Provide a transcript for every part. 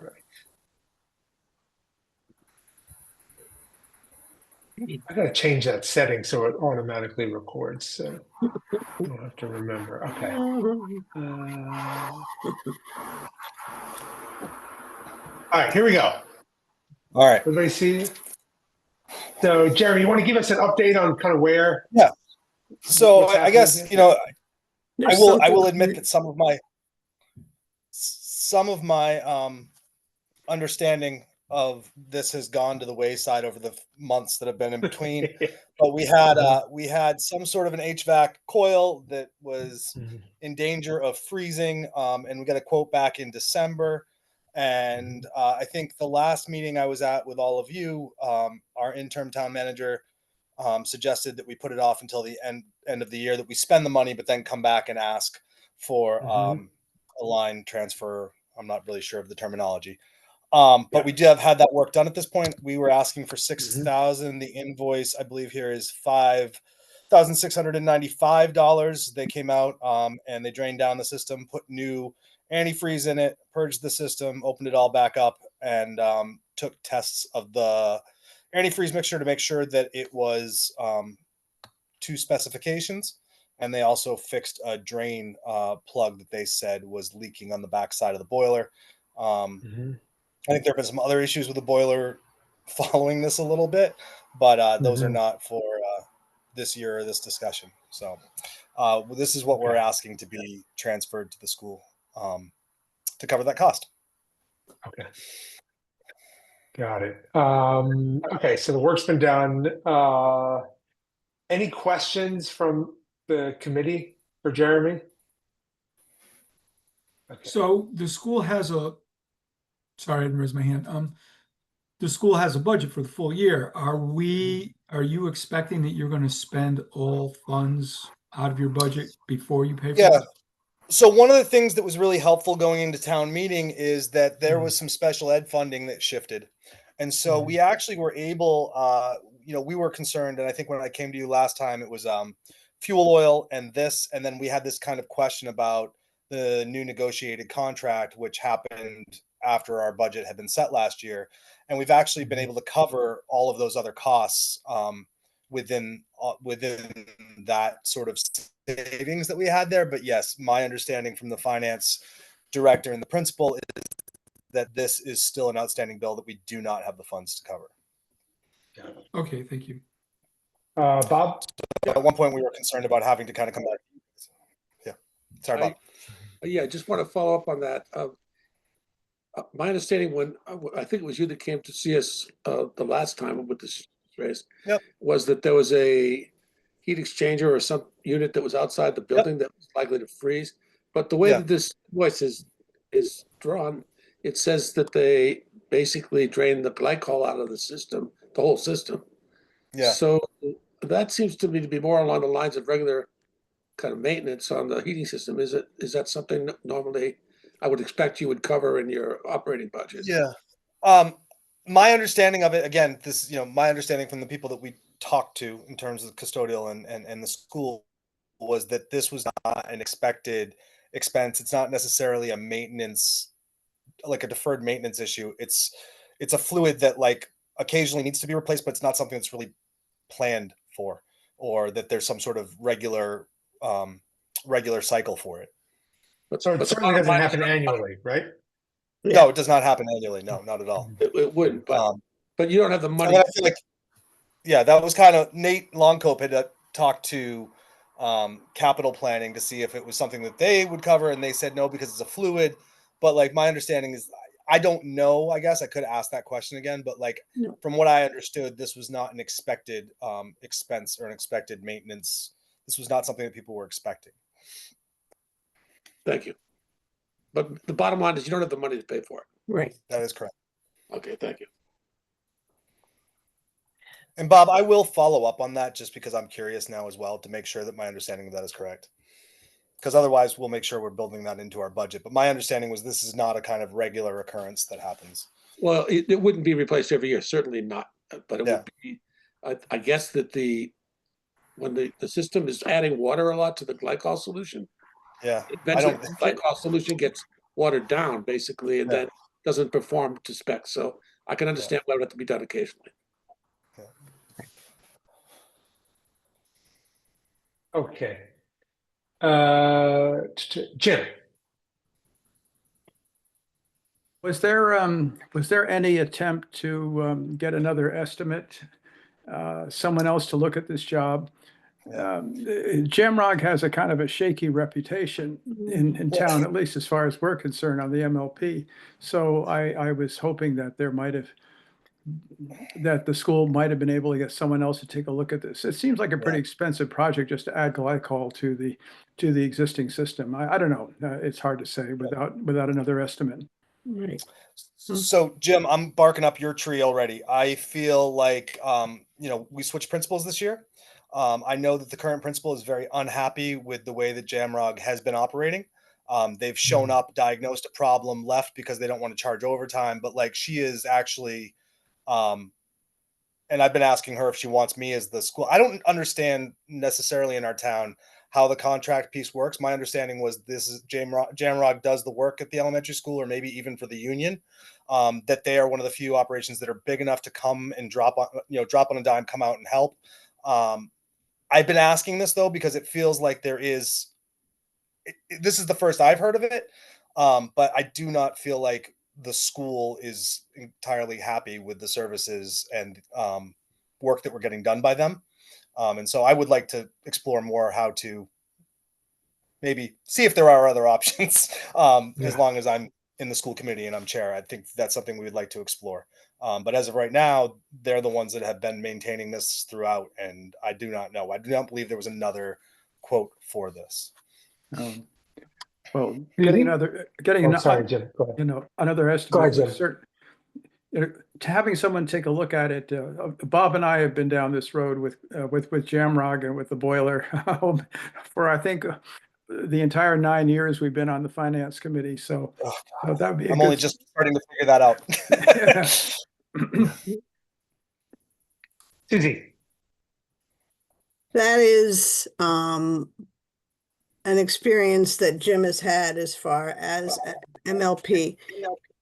right. I gotta change that setting so it automatically records, so I don't have to remember. Okay. All right, here we go. All right. Everybody see? So, Jeremy, you want to give us an update on kind of where? Yeah. So I guess here? you know There's I will something- admit that some of my understanding of this has gone to the wayside over the months that have been in between. But we had some sort of an HVAC coil that was in danger of freezing, and we got a quote back in December. And I think the last meeting I was at with all of you, our interim town manager suggested that we put it off until the end of the year, that we spend the money, but then come back and ask for a line transfer. I'm not really sure of the terminology. But we do have had that work done at this point. We were asking for $6,000. The invoice, I believe, here is $5,695. They came out and they drained down the system, put new antifreeze in it, purged the system, opened it all back up, and took tests of the antifreeze mixture to make sure that it was to specifications. And they also fixed a drain plug that they said was leaking on the back side of the boiler. I think there have been some other issues with the boiler following this a little bit, but those are not for this year or this discussion. So this is what we're asking to be transferred to the school to cover that cost. Okay. Got it. Okay, so the work's been done. Any questions from the committee for Jeremy? Okay. So the school has sorry, I didn't raise my hand. The school has a budget for the full year. Are you expecting that you're going to spend all funds out of your budget before you pay for it? So one of the things that was really helpful going into town meeting is that there was some special ed funding that shifted. And so we actually were able, we were concerned. And I think when I came to you last time, it was fuel oil and this, and then we had this kind of question about the new negotiated contract, which happened after our budget had been set last year. And we've actually been able to cover all of those other costs within that sort of savings that we had there. But yes, my understanding from the finance director and the principal is that this is still an outstanding bill that we do not have the funds to cover. Okay, thank you. Bob? At one point we were concerned about having to kind of come back. Yeah. Sorry, Bob. Yeah, I just want to follow up on that. My understanding when I think it was you that came to see us the last time with this race, was that there was a heat exchanger or some unit that was outside the building that was likely to freeze. But the way that this voice is drawn, it says that they basically drained the glycol out of the system, the whole system. Yeah. So that seems to me to be more along the lines of regular kind of maintenance on the heating system. Is that something that normally I would expect you would cover in your operating budget? Yeah. My understanding of it, again, this, my understanding from the people that we talked to in terms of custodial and the school was that this was not an expected expense. It's not necessarily a maintenance, like a deferred maintenance issue. It's a fluid that like occasionally needs to be replaced, but it's not something that's really planned for, or that there's some sort of regular cycle for it. So it certainly doesn't happen annually, right? No, it does not happen annually. No, not at all. It wouldn't, but you don't have the money. I feel like, that was kind of Nate Longcope had talked to capital planning to see if it was something that they would cover, and they said no because it's a fluid. But like my understanding is, I don't know. I guess I could ask that question again, but like from what I understood, this was not an expected expense or an expected maintenance. This was not something that people were expecting. Thank you. But the bottom line is you don't have the money to pay for it. Right. That is correct. Okay, thank you. And Bob, I will follow up on that just because I'm curious now as well to make sure that my understanding of that is correct. Because otherwise we'll make sure we're building that into our budget. But my understanding was this is not a kind of regular occurrence that happens. Well, it wouldn't be replaced every year, certainly not. But it would be, I guess that when the system is adding water a lot to the glycol solution, eventually the glycol solution gets watered down basically, and then doesn't perform to spec. So I can understand why it would have to be done occasionally. Okay. Jim. Was there any attempt to get another estimate, someone else to look at this job? Jamrog has a kind of a shaky reputation in town, at least as far as we're concerned on the MLP. So I was hoping that that the school might have been able to get someone else to take a look at this. It seems like a pretty expensive project just to add glycol to the existing system. I don't know. It's hard to say without another estimate. Right. So Jim, I'm barking up your tree already. I feel like, we switched principals this year. I know that the current principal is very unhappy with the way that Jamrog has been operating. They've shown up, diagnosed a problem, left because they don't want to charge overtime, but like she is actually, and I've been asking her if she wants me as the school. I don't understand necessarily in our town how the contract piece works. My understanding was this is Jamrog does the work at the elementary school, or maybe even for the union. That they are one of the few operations that are big enough to come and drop on a dime, come out and help. I've been asking this though because it feels like this is the first I've heard of it, but I do not feel like the school is entirely happy with the services and work that we're getting done by them. And so I would like to explore more how to maybe see if there are other options. As long as I'm in the school committee and I'm chair, I think that's something we would like to explore. But as of right now, they're the ones that have been maintaining this throughout, and I do not know. I do not believe there was another quote for this. Well, getting Sorry, Jim. Go ahead. Another Go ahead, estimate. Jim. Having someone take a look at it. Bob and I have been down this road with Jamrog and with the boiler for I think the entire 9 years we've been on the finance committee. So that would be. I'm only just starting to figure that out. Susie. That is an experience that Jim has had as far as MLP.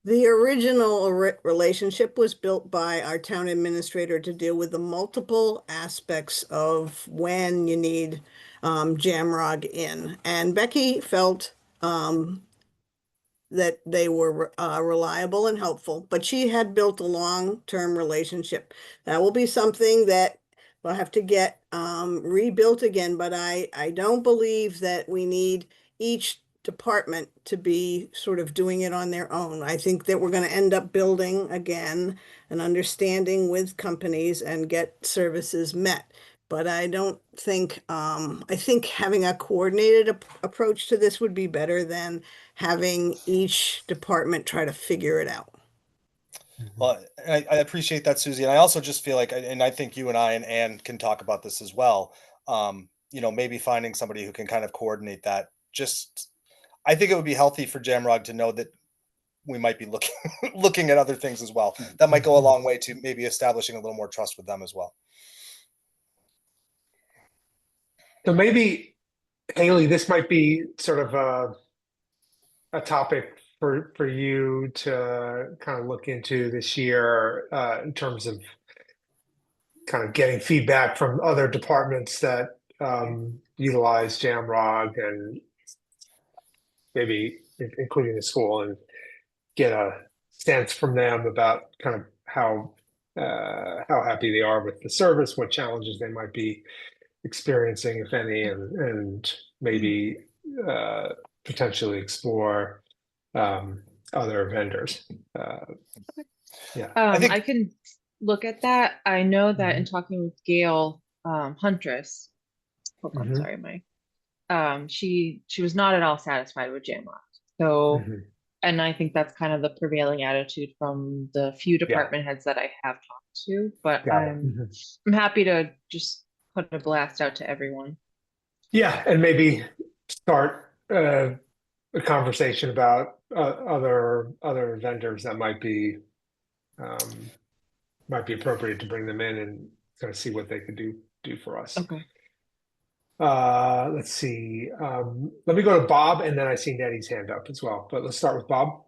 The original relationship was built by our town administrator to deal with the multiple aspects of when you need Jamrog in. And Becky felt that they were reliable and helpful, but she had built a long-term relationship. That will be something that we'll have to get rebuilt again, but I don't believe that we need each department to be sort of doing it on their own. I think that we're going to end up building again an understanding with companies and get services met. But I don't think, I think having a coordinated approach to this would be better than having each department try to figure it out. Well, I appreciate that, Susie. And I also just feel like, and I think you and I and Ann can talk about this as well. Maybe finding somebody who can kind of coordinate that. I think it would be healthy for Jamrog to know that we might be looking at other things as well. That might go a long way to maybe establishing a little more trust with them as well. So maybe, Haley, this might be sort of a topic for you to kind of look into this year in terms of kind of getting feedback from other departments that utilize Jamrog, and maybe including the school, and get a sense from them about kind of how happy they are with the service, what challenges they might be experiencing, if any, and maybe potentially explore other vendors. I can look at that. I know that in talking with Gail Huntress, I'm sorry, she was not at all satisfied with Jamrock. So, and I think that's kind of the prevailing attitude from the few department heads that I have talked to. But I'm happy to just put a blast out to everyone. Yeah, and maybe start a conversation about other vendors that might be appropriate to bring them in and kind of see what they could do for us. Okay. Let's see. Let me go to Bob, and then I see Nettie's hand up as well. But let's start with Bob.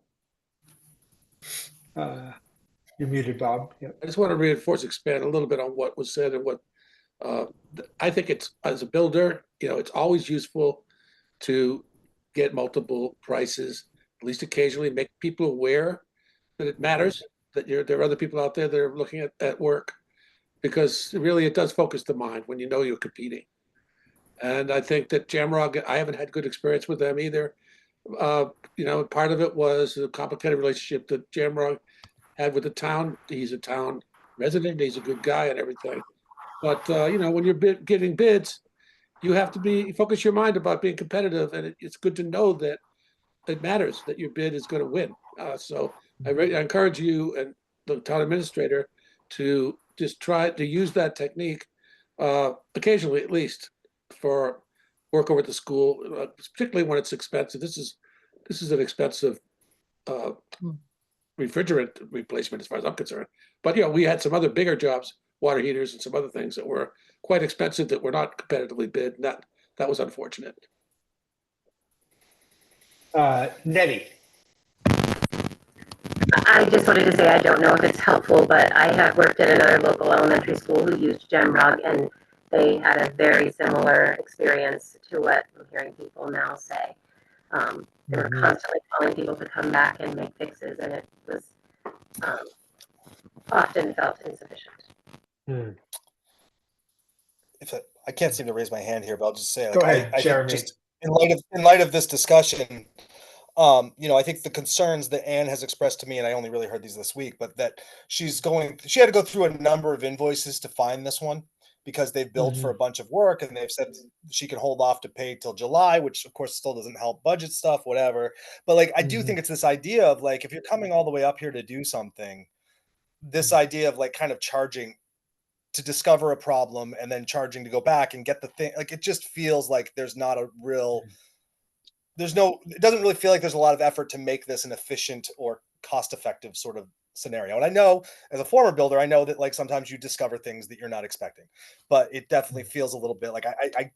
You're muted, Bob. Yep. I just want to reinforce, expand a little bit on what was said and what I think it's, as a builder, it's always useful to get multiple prices, at least occasionally, make people aware that it matters, that there are other people out there that are looking at work, because really it does focus the mind when you know you're competing. And I think that Jamrog, I haven't had good experience with them either. Part of it was a complicated relationship that Jamrog had with the town. He's a town resident, he's a good guy and everything. But, when you're getting bids, you have to focus your mind about being competitive. And it's good to know that it matters, that your bid is going to win. So I encourage you and the town administrator to just try to use that technique occasionally, at least, for work over at the school, particularly when it's expensive. This is an expensive refrigerant replacement as far as I'm concerned. But we had some other bigger jobs, water heaters and some other things that were quite expensive that were not competitively bid, and that was unfortunate. Nettie. I just wanted to say I don't know if it's helpful, but I have worked at another local elementary school who used Gemrog, and they had a very similar experience to what I'm hearing people now say. They were constantly calling people to come back and make fixes, and it was often felt insufficient. I can't seem to raise my hand here, but I'll just say, Go ahead, I Jeremy. think just in light of this discussion, I think the concerns that Anne has expressed to me, and I only really heard these this week, but that she had to go through a number of invoices to find this one because they've billed for a bunch of work and they've said she can hold off to pay till July, which of course still doesn't help budget stuff, whatever. But I do think it's this idea of if you're coming all the way up here to do something, this idea of kind of charging to discover a problem and then charging to go back and get the thing, it just feels like there's not a real, it doesn't really feel like there's a lot of effort to make this an efficient or cost-effective sort of scenario. And I know as a former builder, I know that sometimes you discover things that you're not expecting, but it definitely feels a little bit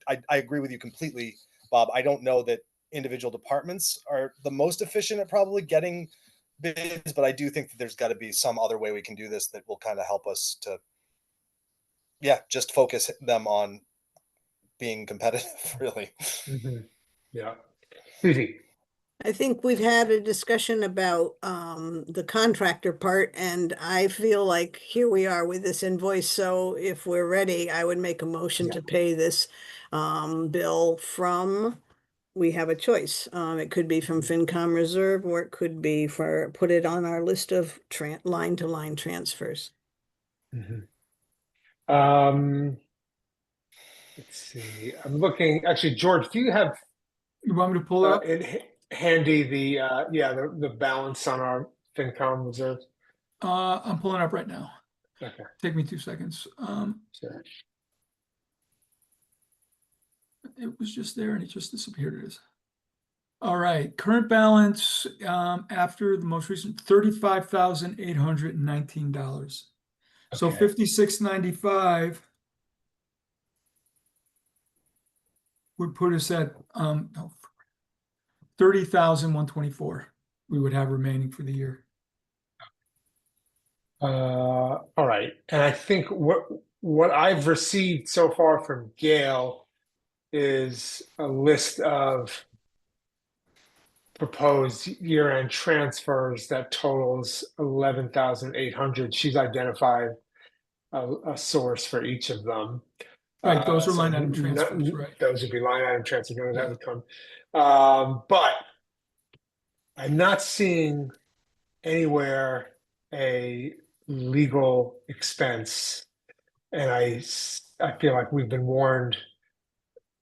I agree with you completely, Bob. I don't know that individual departments are the most efficient at probably getting bids, but I do think that there's got to be some other way we can do this that will kind of help us to, just focus them on being competitive, really. Yeah. Susie. I think we've had a discussion about the contractor part, and I feel like here we are with this invoice. So if we're ready, I would make a motion to pay this bill from, we have a choice. It could be from FinCom Reserve, or it could be put it on our list of line-to-line transfers. Let's see. I'm looking. Actually, George, do you have? You want me to pull it up? Handy the balance on our FinCom reserve. I'm pulling it up right now. Okay. Take me 2 seconds. Sure. It was just there and it just disappeared. It is. All right. Current balance after the most recent $35,819. So Okay. 5695 would put us at 30,124 we would have remaining for the year. All right. And I think what I've received so far from Gail is a list of proposed year-end transfers that totals 11,800. She's identified a source for each of them. Right, those are line item transfers, right? Those would be line item transfers. None of that would come. But I'm not seeing anywhere a legal expense, and I feel like we've been warned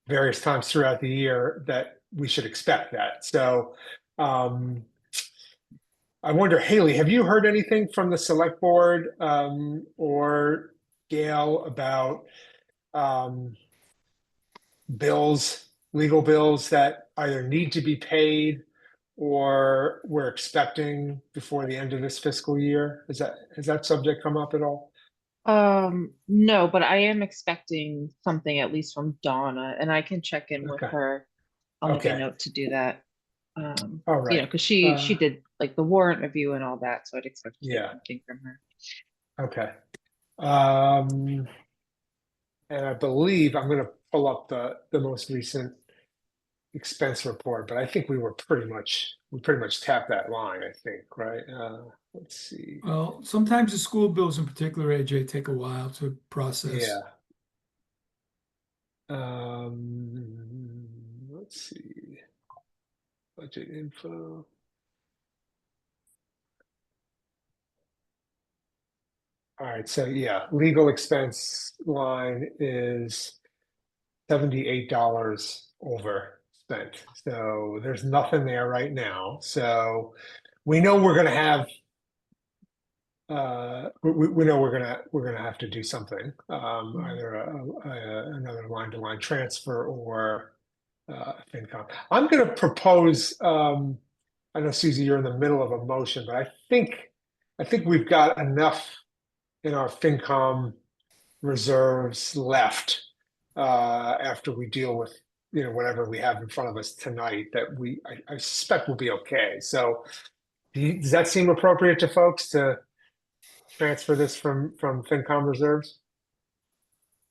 various times throughout the year that we should expect that. So I wonder, Haley, have you heard anything from the select board or Gail about legal bills that either need to be paid or we're expecting before the end of this fiscal year? Has that subject come up at all? No, but I am expecting something at least from Donna, and I can check in with her. I'll make a note to do that. All right. Because she did like the warrant review and all that, so I'd expect to Yeah. get something from her. Okay. And I believe I'm going to pull up the most recent expense report, but I think we pretty much tapped that line, I think, right? Let's see. Well, sometimes the school bills in particular, AJ, take a while to process. Yeah. Let's see. Budget info. All right, so yeah, legal expense line is $78 overspent. So there's nothing there right now. So we know we're gonna have we know we're gonna have to do something, either another line-to-line transfer or FinCom. I'm gonna propose. I know Susie, you're in the middle of a motion, but I think we've got enough in our FinCom reserves left after we deal with whatever we have in front of us tonight that I suspect will be okay. So does that seem appropriate to folks to transfer this from FinCom reserves?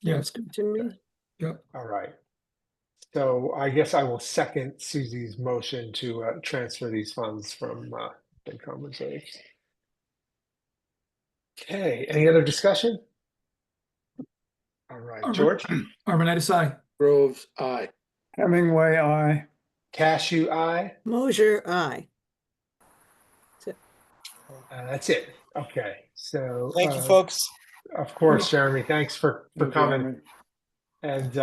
Yes. Good to me. Yep. All right. So I guess I will second Susie's motion to transfer these funds from FinCom reserves. Okay, any other discussion? All right, George? Arvanitis, aye. Groves, aye. Hemingway, aye. Cashew, aye. Mosier, aye. That's it. Okay, so Thank you, folks. of course, Jeremy, thanks for coming. Jeremy. And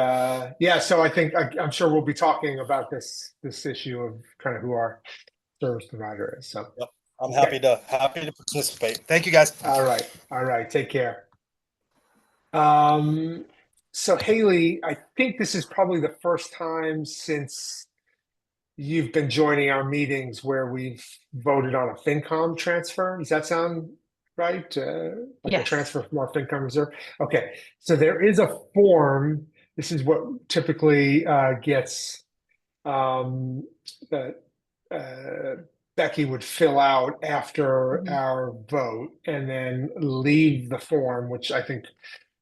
yeah, so I think I'm sure we'll be talking about this issue of kind of who our service provider is. So Yep. I'm Okay. happy to participate. Thank you, guys. all right, take care. So Haley, I think this is probably the first time since you've been joining our meetings where we've voted on a FinCom transfer. Does that sound right? Like a Yes. transfer from our FinCom reserve? Okay, so there is a form. This is what typically gets that Becky would fill out after Mhm. our vote and then leave the form, which I think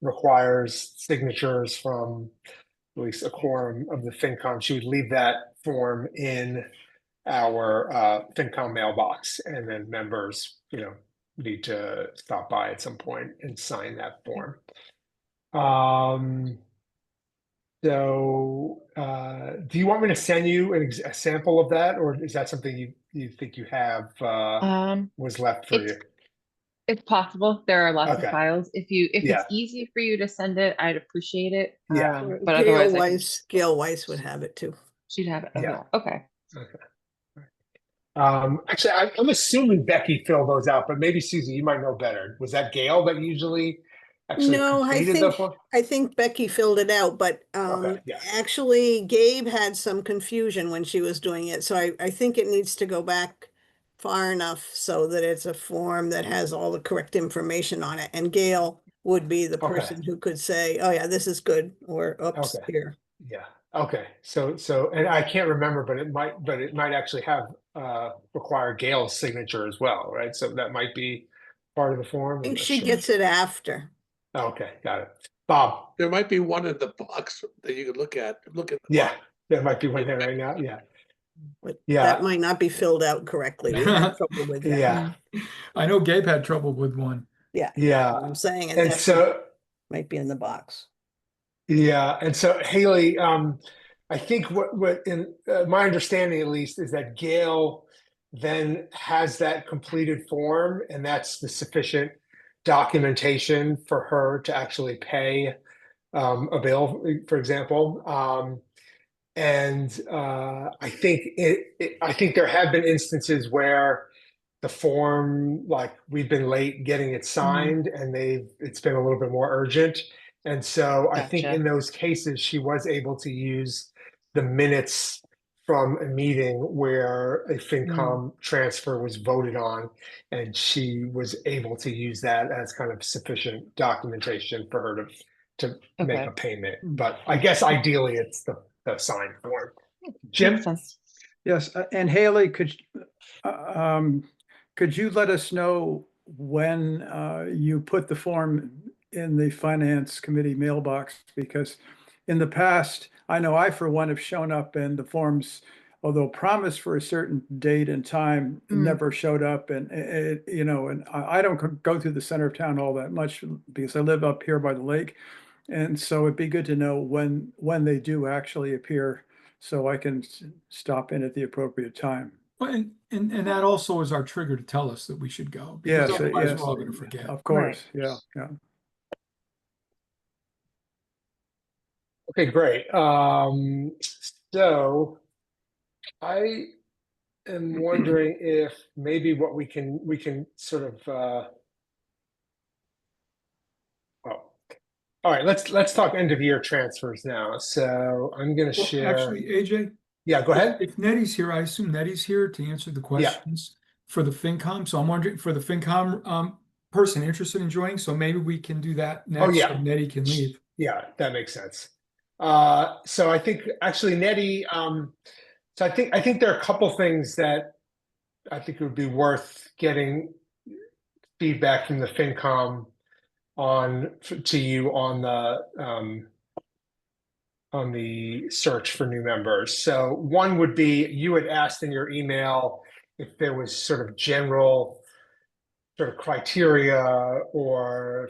requires signatures from at least a quorum of the FinCom. She would leave that form in our FinCom mailbox, and then members, need to stop by at some point and sign that form. So, do you want me to send you a sample of that, or is that something you think you have was left for you? It's possible. There are lots Okay. of files. If Yeah. it's easy for you to send it, I'd appreciate it. Yeah. But otherwise, Gail Weiss would have it too. she'd have it as Yeah. well. Okay. Actually, I'm assuming Becky filled those out, but maybe Susie, you might know better. Was that Gail that usually actually No, completed the form? I think Becky filled it out, but Okay, yeah. actually Gabe had some confusion when she was doing it. So I think it needs to go back far enough so that it's a form that has all the correct information on it. And Gail would be the Okay. person who could say, oh yeah, this is good, or oops, Okay. here. Yeah. Okay. So, and I can't remember, but it might actually have require Gail's signature as well, right? So that might be part of the form. I think I'm not she sure. gets it after. Okay, got it. Bob. There might be one in the box that you could look at. Look at. Yeah, there might be one there right now. Yeah. But Yeah. that might not be filled out correctly. We had trouble with that. Yeah. I know Gabe had trouble with one. Yeah. Yeah. I'm saying, and And that so, might be in the box. yeah. And so Haley, I think what in my understanding at least is that Gail then has that completed form, and that's the sufficient documentation for her to actually pay a bill, for example. And I think I think there have been instances where the form, like we've been late getting it signed, and it's been a little bit more urgent. And so I think Gotcha. in those cases, she was able to use the minutes from a meeting where a FinCom transfer was voted on, and she was able to use that as kind of sufficient documentation for her to make Okay. a payment. But I guess ideally it's the signed form. Jim? Makes sense. Yes, and Haley, could you let us know when you put the form in the finance committee mailbox? Because in the past, I know I, for one, have shown up and the forms, although promised for a certain date and time, never showed up. And you know, and I don't go through the center of town all that much because I live up here by the lake. And so it'd be good to know when they do actually appear so I can stop in at the appropriate time. Well, and that also is our trigger to tell us that we should go, because Yes, otherwise yes, we're all going to forget. of course. Yeah, yeah. Okay, great. So I am wondering if maybe what we can sort of well, all right, let's talk end of year transfers now. So I'm going to Well, share. actually, AJ, Yeah, go ahead. if Nettie's here, I assume Nettie's here to answer the questions for the FinCom. So I'm wondering for the FinCom person interested in joining. So maybe we can do that next. Oh, yeah. So Nettie can leave. Yeah, that makes sense. So I think actually Nettie, so I think there are a couple things that I think it would be worth getting feedback from the FinCom to you on the search for new members. So one would be, you had asked in your email if there was sort of general sort of criteria or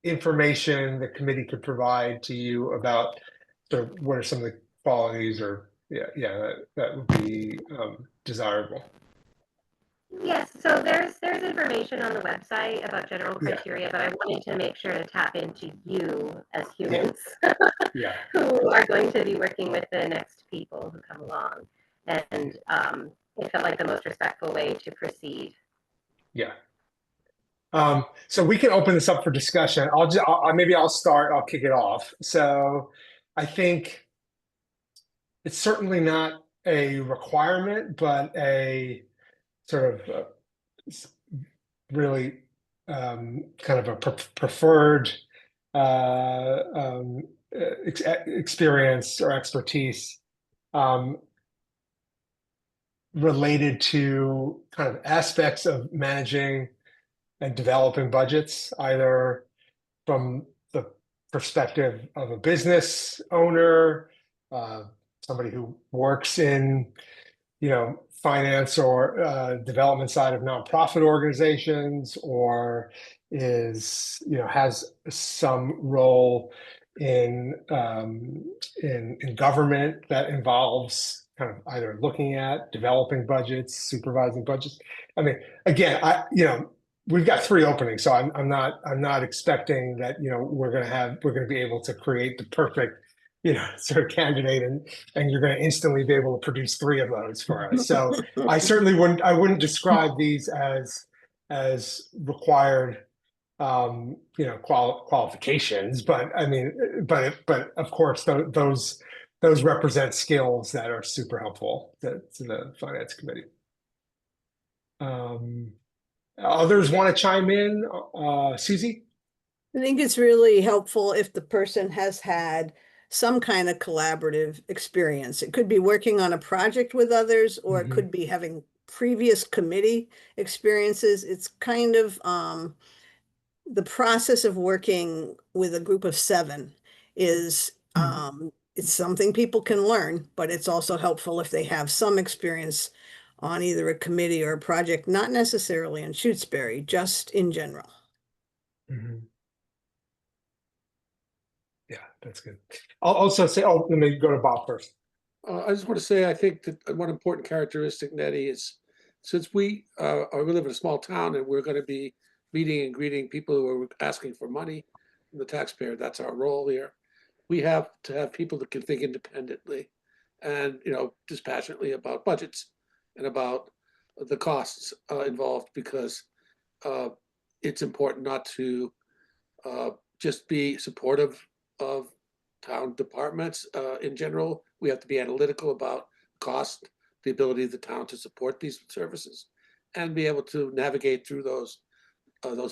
information the committee could provide to you about sort of what are some of the qualities or that would be desirable. Yes, so there's information on the website about general criteria, but I wanted to make sure to tap into you as humans who are going to be working with the next people who come along. And it felt like the most respectful way to proceed. Yeah. So we can open this up for discussion. Maybe I'll start, I'll kick it off. So I think it's certainly not a requirement, but a sort of really kind of a preferred experience or expertise related to kind of aspects of managing and developing budgets, either from the perspective of a business owner, somebody who works in, finance or development side of nonprofit organizations, or has some role in government that involves kind of either looking at developing budgets, supervising budgets. I mean, again, we've got 3 openings, so I'm not expecting that we're going to be able to create the perfect sort of candidate, and you're going to instantly be able to produce 3 of those for us. So I certainly wouldn't describe these as required qualifications, but I mean, but of course those represent skills that are super helpful to the finance committee. Others want to chime in? Susie? I think it's really helpful if the person has had some kind of collaborative experience. It could be working on a project with others, or it could be having previous committee experiences. It's kind of the process of working with a group of 7 is it's something people can learn, but it's also helpful if they have some experience on either a committee or a project, not necessarily in Shutesbury, just in general. Yeah, that's good. I'll also say, let me go to Bob first. I just want to say, I think that one important characteristic, Nettie, is since we live in a small town and we're going to be meeting and greeting people who are asking for money from the taxpayer, that's our role here. We have to have people that can think independently and, dispassionately about budgets and about the costs involved, because it's important not to just be supportive of town departments in general. We have to be analytical about cost, the ability of the town to support these services, and be able to navigate through those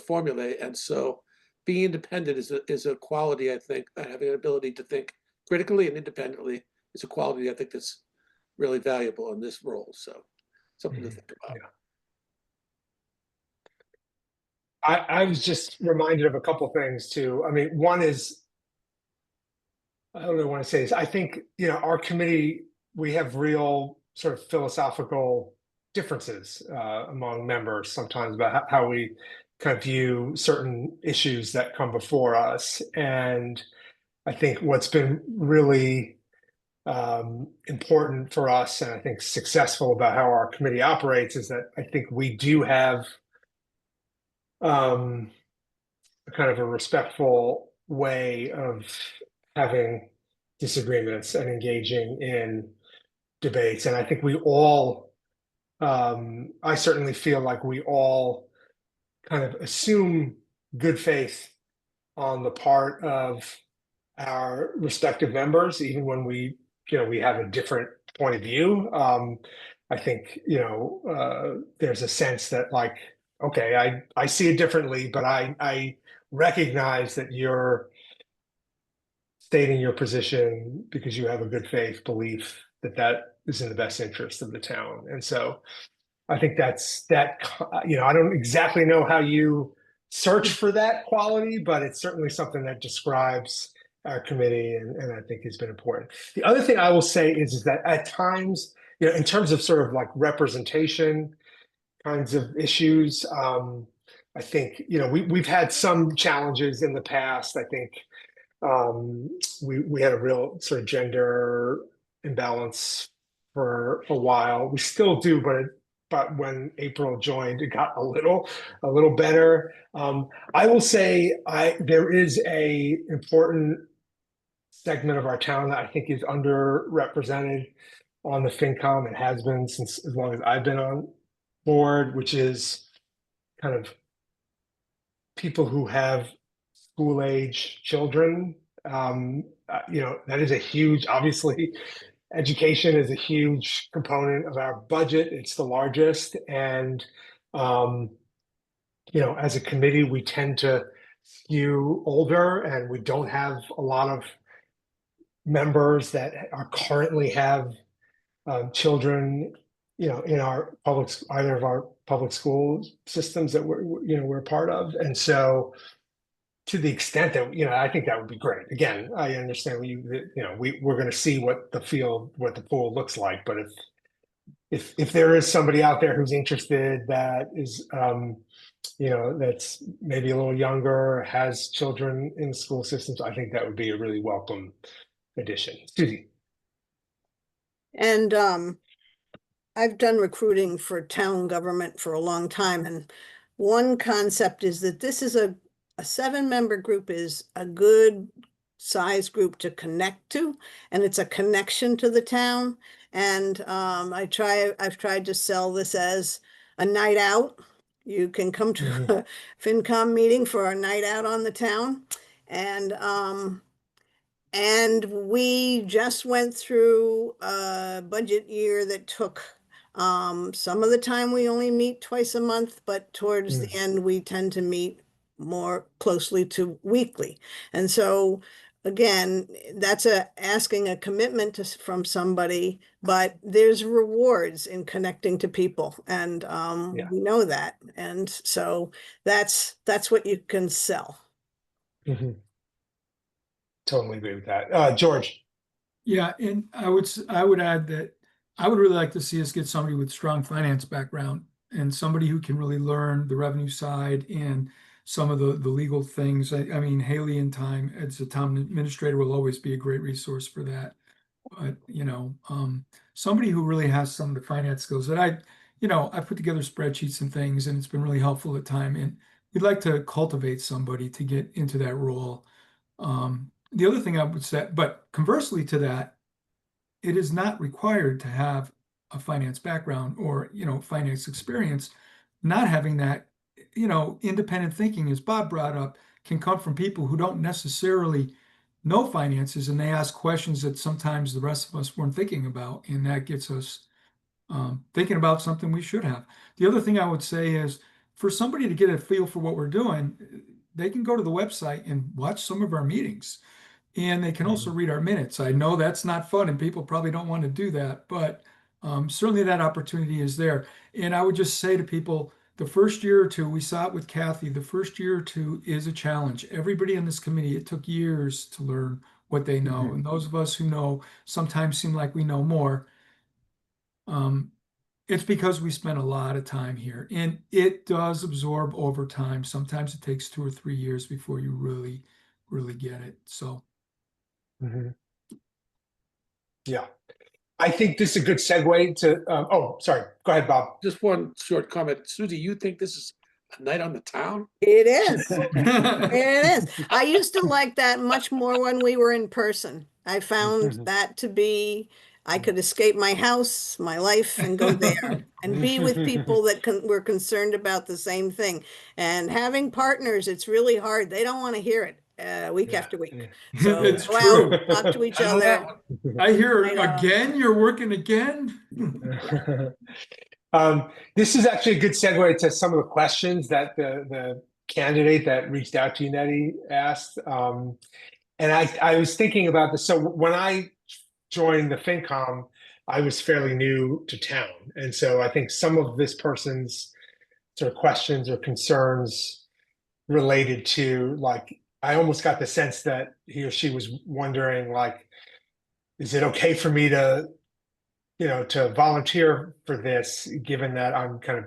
formulae. And so being independent is a quality, I think, having an ability to think critically and independently is a quality I think that's really valuable in this role. So something to think about. I was just reminded of a couple things too. I mean, one is, I don't really want to say this. I think, our committee, we have real sort of philosophical differences among members sometimes about how we kind of view certain issues that come before us. And I think what's been really important for us, and I think successful about how our committee operates, is that I think we do have kind of a respectful way of having disagreements and engaging in debates. And I think we all, I certainly feel like we all kind of assume good faith on the part of our respective members, even when we have a different point of view. I think, there's a sense that like, okay, I see it differently, but I recognize that you're stating your position because you have a good faith belief that that is in the best interest of the town. And so I think that's that, I don't exactly know how you search for that quality, but it's certainly something that describes our committee and I think has been important. The other thing I will say is that at times, in terms of sort of like representation kinds of issues, I think, we've had some challenges in the past. I think we had a real sort of gender imbalance for a while. We still do, but when April joined, it got a little better. I will say there is a important segment of our town that I think is underrepresented on the FinCom and has been since as long as I've been on board, which is kind of people who have school age children. That is a huge, obviously, education is a huge component of our budget. It's the largest. And, as a committee, we tend to skew older and we don't have a lot of members that are currently have children, in our either of our public school systems that we're part of. And so to the extent that, I think that would be great. Again, I understand we're going to see what the pool looks like, but if there is somebody out there who's interested that is, that's maybe a little younger, has children in the school systems, I think that would be a really welcome addition. Susie. And I've done recruiting for town government for a long time, and one concept is that this is a 7-member group is a good size group to connect to, and it's a connection to the town. And I've tried to sell this as a night out. You can come to a FinCom meeting for a night out on the town. And we just went through a budget year that took some of the time we only meet twice a month, but towards the end we tend to meet more closely to weekly. And so again, that's asking a commitment from somebody, but there's rewards in connecting to people, and we know that. And so that's what you can sell. Totally agree with that. George. Yeah, and I would add that I would really like to see us get somebody with strong finance background and somebody who can really learn the revenue side and some of the legal things. I mean, Haley in time as a town administrator will always be a great resource for that. But somebody who really has some of the finance skills that I put together spreadsheets and things, and it's been really helpful at time. And we'd like to cultivate somebody to get into that role. The other thing I would say, but conversely to that, it is not required to have a finance background or, finance experience. Not having that, independent thinking, as Bob brought up, can come from people who don't necessarily know finances, and they ask questions that sometimes the rest of us weren't thinking about, and that gets us thinking about something we should have. The other thing I would say is for somebody to get a feel for what we're doing, they can go to the website and watch some of our meetings. And they can also read our minutes. I know that's not fun and people probably don't want to do that, but certainly that opportunity is there. And I would just say to people, the first year or two, we saw it with Kathy, the first year or two is a challenge. Everybody in this committee, it took years to learn what they know. Mhm. And those of us who know sometimes seem like we know more. It's because we spent a lot of time here, and it does absorb over time. Sometimes it takes 2 or 3 years before you really, really get it. So, Mhm. Yeah. I think this is a good segue to, oh, sorry. Go ahead, Bob. Just one short comment. Susie, you think this is a night on the town? It is. It is. I used to like that much more when we were in person. I found that to be, I could escape my house, my life, and go there and be with people that were concerned about the same thing. And having partners, it's really hard. They don't want to hear it week Yeah, after week. yeah. So It's go out, true. talk to each I know that other. one. I hear Night off. again, you're working again. This is actually a good segue to some of the questions that the candidate that reached out to you, Nettie, asked. And I was thinking about this. So when I joined the FinCom, I was fairly new to town. And so I think some of this person's sort of questions or concerns related to, like, I almost got the sense that he or she was wondering, like, is it okay for me to, to volunteer for this, given that I'm kind of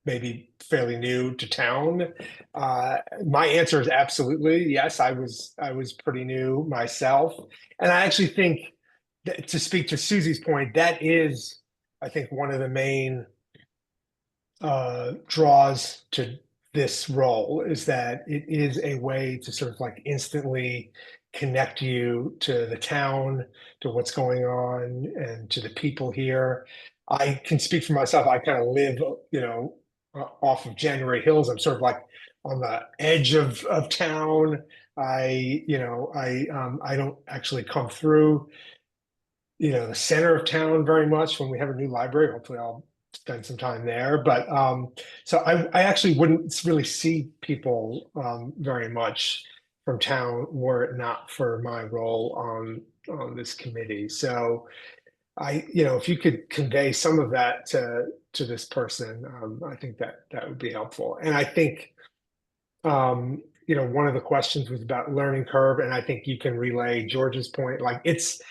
maybe fairly new to town? My answer is absolutely yes. I was pretty new myself, and I actually think that, to speak to Susie's point, that is, I think, one of the main draws to this role, is that it is a way to sort of like instantly connect you to the town, to what's going on, and to the people here. I can speak for myself. I kind of live, off of January Hills. I'm sort of like on the edge of town. I don't actually come through, the center of town very much. When we have a new library, hopefully I'll spend some time there. But so I actually wouldn't really see people very much from town were it not for my role on this committee. So if you could convey some of that to this person, I think that would be helpful. And I think one of the questions was about learning curve, and I think you can relay George's point. Like, it's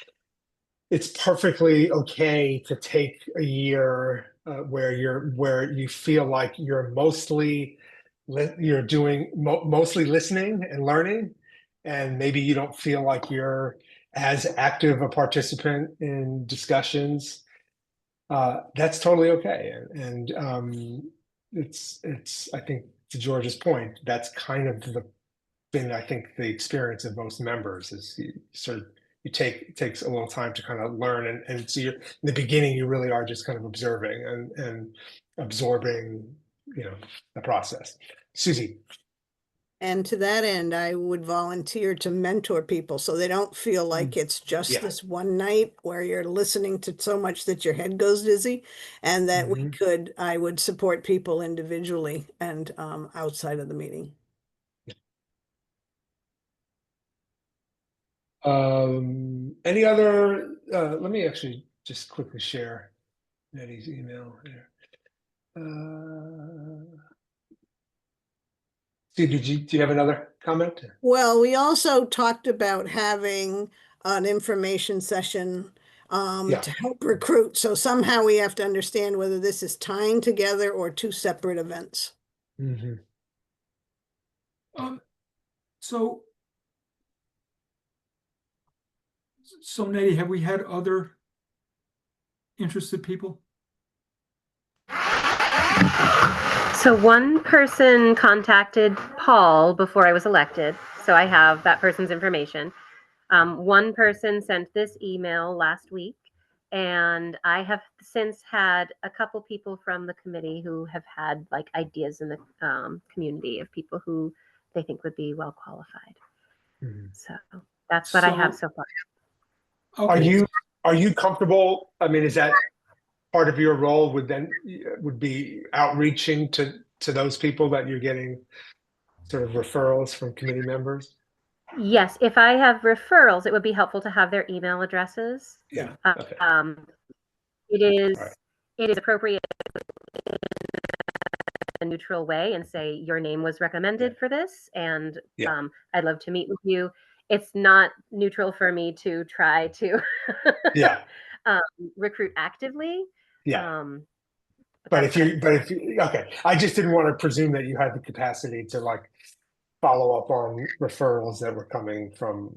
perfectly okay to take a year where you feel like you're mostly doing mostly listening and learning, and maybe you don't feel like you're as active a participant in discussions. That's totally okay, and it's I think, to George's point, that's kind of been, I think, the experience of most members, is it takes a little time to kind of learn, and so in the beginning you really are just kind of observing and absorbing, the process. Susie. And to that end, I would volunteer to mentor people so they don't feel like it's just Yeah. this one night where you're listening to so much that your head goes dizzy, and that I would support people individually and outside of the meeting. Any other, let me actually just quickly share Nettie's email here. Steve, do you have another comment? Well, we also talked about having an information session to help recruit. So somehow we have to understand whether this is tying together or two separate events. Mm-hmm. So Nettie, have we had other interested people? So one person contacted Paul before I was elected, so I have that person's information. One person sent this email last week, and I have since had a couple people from the committee who have had like ideas in the community of people who they think would be well qualified. Mm-hmm. So that's what I have so far. Okay. Are you comfortable? I mean, is that part of your role would be outreaching to those people that you're getting sort of referrals from committee members? Yes, if I have referrals, it would be helpful to have their email addresses. Yeah. Okay. It is All right. it is appropriate a neutral way and say, your name was recommended for this, and Yeah. I'd love to meet with you. It's not neutral for me to try to Yeah. recruit actively. Yeah. But But if you, okay, I just didn't want to presume that you had the capacity to like follow up on referrals that were coming from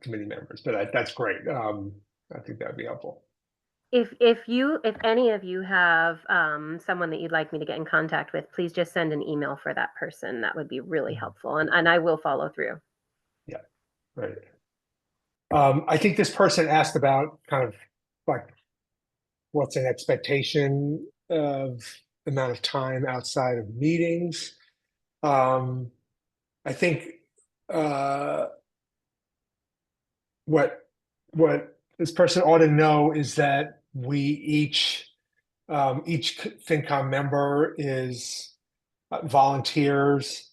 committee members, but that's great. I think that'd be helpful. if any of you have someone that you'd like me to get in contact with, please just send an email for that person. That would be really helpful, and I will follow through. Yeah, right. I think this person asked about kind of like what's an expectation of amount of time outside of meetings. I think what this person ought to know is that we each FinCom member is volunteers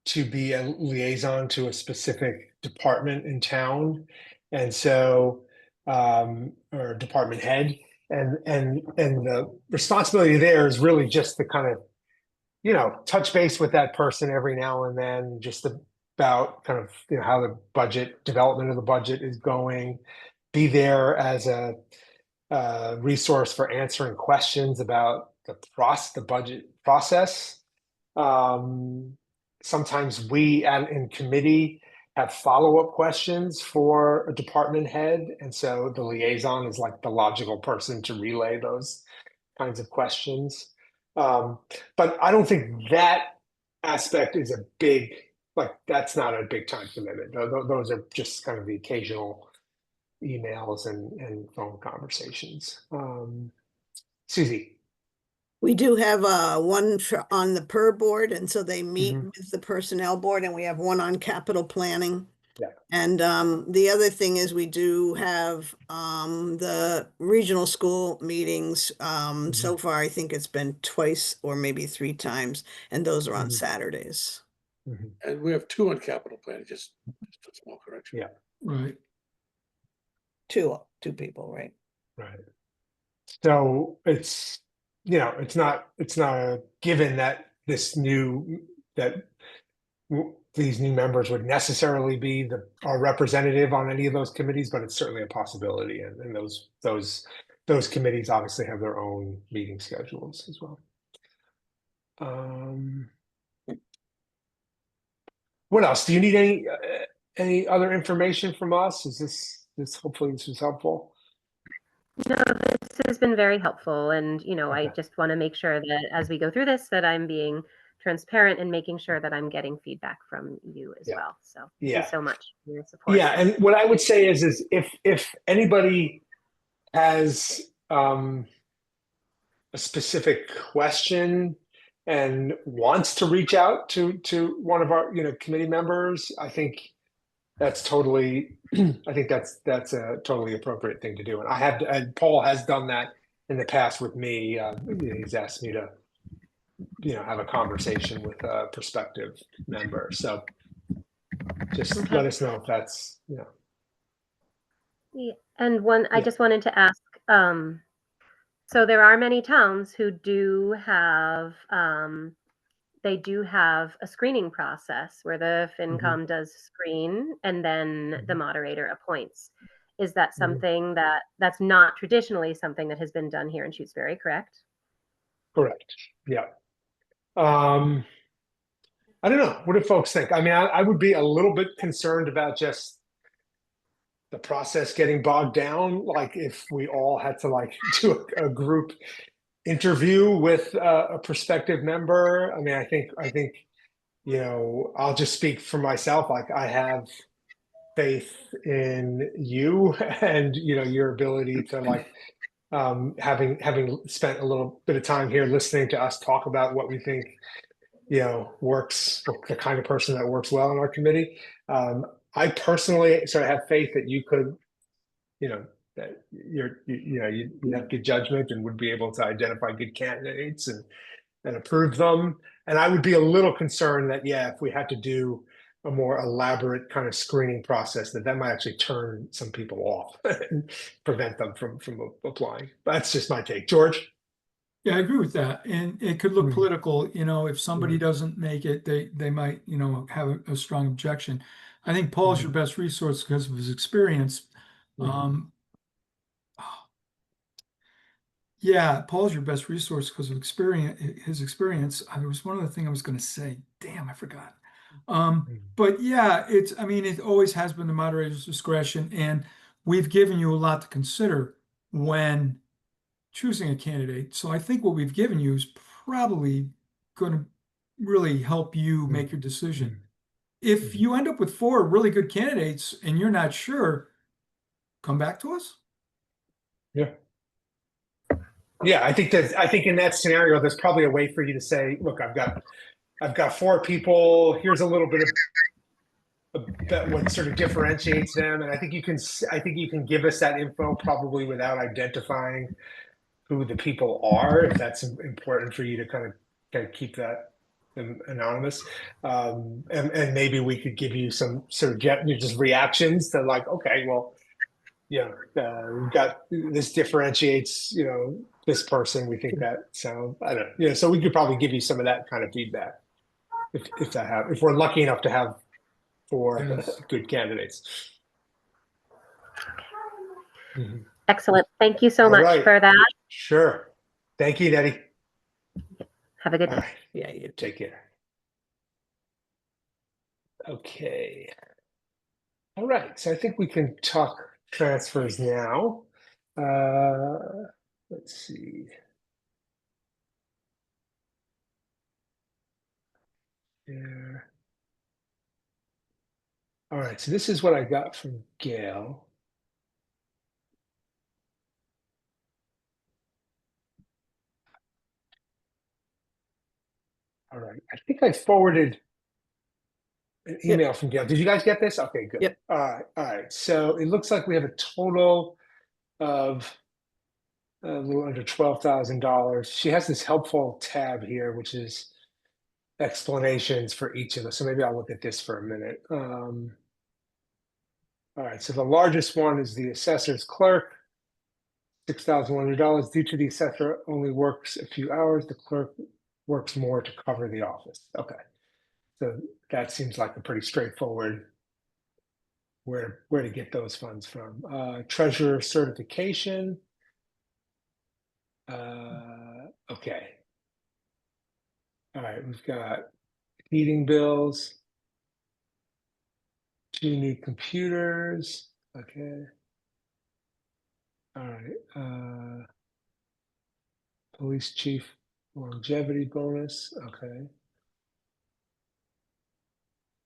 to be a liaison to a specific department in town, and so or department head, and the responsibility there is really just to kind of touch base with that person every now and then, just about kind of how the budget development of the budget is going, be there as a resource for answering questions about the budget process. Sometimes we in committee have follow-up questions for a department head, and so the liaison is like the logical person to relay those kinds of questions. But I don't think that aspect is a big, like, that's not a big time commitment. Those are just kind of the occasional emails and phone conversations. Susie. We do have one on the PER board, and so they meet Mhm. with the personnel board, and we have one on capital planning. Yeah. And the other thing is we do have the regional school meetings. So far, I think it's been twice or maybe 3 times, and those are on Mhm. Saturdays. Mhm. And we have 2 on capital planning, just a small correction. Yeah. Right. Two people, right? Right. So it's it's not a given that these new members would necessarily be our representative on any of those committees, but it's certainly a possibility, and those committees obviously have their own meeting schedules as well. What else? Do you need any other information from us? Is this hopefully this was helpful? No, this has been very helpful, and I Okay. just want to make sure that as we go through this, that I'm being transparent and making sure that I'm getting feedback from you as well. So thank you so much for your support. Yeah, and what I would say is if anybody has a specific question and wants to reach out to one of our committee members, I think that's totally that's a totally appropriate thing to do. And Paul has done that in the past with me. He's asked me to have a conversation with a prospective member. So just let us know if that's Yeah, and I Yeah. just wanted to ask, so there are many towns who do have they do have a screening process where the FinCom does screen and then the moderator appoints. Is that something that's not traditionally something that has been done here in Shutesbury, correct? Correct. Yeah. I don't know. What do folks think? I mean, I would be a little bit concerned about just the process getting bogged down. Like if we all had to do a group interview with a prospective member. I mean, I think I'll just speak for myself. Like I have faith in you and your ability to having spent a little bit of time here listening to us talk about what we think works, the kind of person that works well in our committee. I personally sort of have faith that you could that you have good judgment and would be able to identify good candidates and approve them. And I would be a little concerned that if we had to do a more elaborate kind of screening process, that might actually turn some people off and prevent them from applying. But that's just my take. George? Yeah, I agree with that. And it could look Mhm. political, you know, if somebody doesn't make it, they might, you know, have a strong objection. I think Paul's your best resource because of his experience. Um, yeah, Paul's your best resource because of his experience. I was one other thing I was going to say. Damn, I forgot. But yeah, I mean, it always has been the moderator's discretion, and we've given you a lot to consider when choosing a candidate. So I think what we've given you is probably going to really help you make your decision. If you end up with 4 really good candidates and you're not sure, come back to us. Yeah. Yeah, I think in that scenario, there's probably a way for you to say, look, I've got 4 people. Here's a little bit of what sort of differentiates them, and I think you can give us that info probably without identifying who the people are, if that's important for you to kind of keep that anonymous. And maybe we could give you some sort of just reactions to like, okay, well, yeah, we've got this differentiates, this person. We think that sound, I don't know. Yeah, so we could probably give you some of that kind of feedback if we're lucky enough to have 4 Yes. good candidates. Mhm. Excellent. Thank you so All much right. for that. Sure. Thank you, Nettie. Have a good All day. right. Yeah, you Take care. Okay. All right. So I think we can talk transfers now. Let's see. There. All right. So this is what I got from Gail. All right. I think I forwarded an email from Gail. Did you guys get this? Okay, good. Yep. All right. All right. So it looks like we have a total of a little under $12,000. She has this helpful tab here, which is explanations for each of us. So maybe I'll look at this for a minute. All right. So the largest one is the assessor's clerk, $6,100. Due to the assessor only works a few hours, the clerk works more to cover the office. Okay. So that seems like a pretty straightforward where to get those funds from. Treasurer certification. Okay. All right, we've got heating bills, 2 new computers. Okay. All right. Police chief longevity bonus. Okay.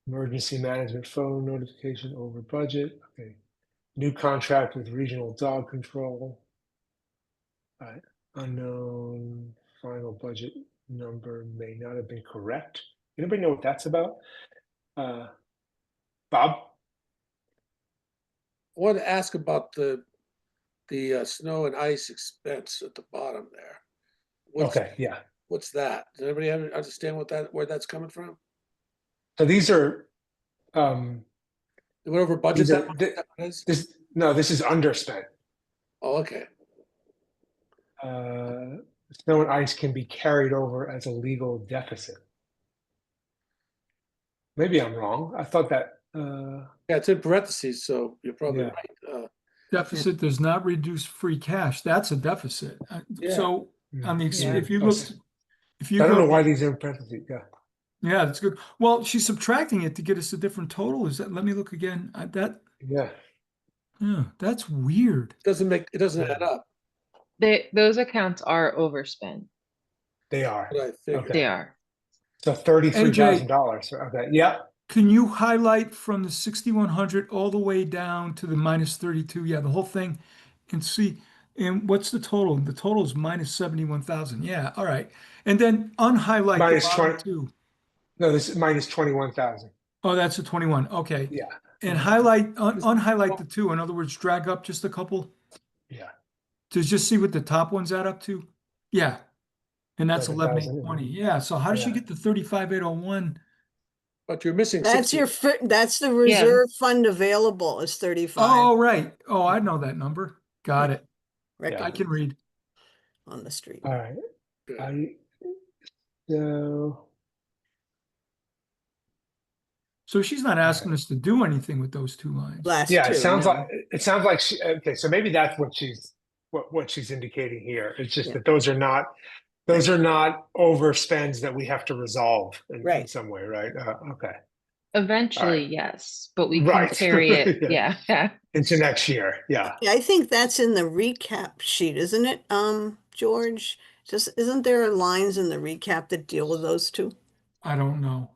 Emergency management phone notification over budget. Okay. New contract with regional dog control. All right. Unknown final budget number may not have been correct. Anybody know what that's about? Bob? I wanted to ask about the snow and ice expense at the bottom there. Okay, yeah. What's that? Does anybody understand where that's coming from? So these are It went over budget these that are much? this is underspent. Oh, okay. Snow and ice can be carried over as a legal deficit. Maybe I'm wrong. I thought that Yeah, it's in parentheses, so you're probably Yeah. right. Deficit does not reduce free cash. That's a deficit. Yeah. So on the, Yeah. if you look, if you I don't go, know why these are in parentheses. Yeah. yeah, that's good. Well, she's subtracting it to get us a different total. Is that, let me look again. Yeah. Yeah, that's weird. It doesn't Yeah. add up. Those accounts are overspent. They are. What I figured. Okay. They are. So $33,000. Okay. Yeah. Can you highlight from the 6,100 all the way down to the minus 32? Yeah, the whole thing, and see. And what's the total? The total is minus 71,000. Yeah, all right. And then unhighlight the Minus bottom 20. two. No, this is minus 21,000. Oh, that's a 21. Okay. Yeah. And unhighlight the two. In other words, drag up just a couple Yeah. to just see what the top ones add up to. Yeah. And that's 11,000. 11,820. Yeah. So how does she Yeah. get the 35,801? But you're missing That's 60. that's the reserve fund available is 35. Oh, right. Oh, I know that number. Got it. Record I can read. on the street. All right. Good. So So she's not asking us to do anything with those two lines. Last yeah, two, it sounds no. like okay. So maybe that's what she's indicating here. It's just Yeah. that those are not overspends that we have to resolve in Right. some way, right? Okay, Eventually, Alright. yes, but we can Right. carry it. Yeah. Yeah. Into next year. Yeah. Yeah, I think that's in the recap sheet, isn't it, George? Just, isn't there lines in the recap that deal with those two? I don't know.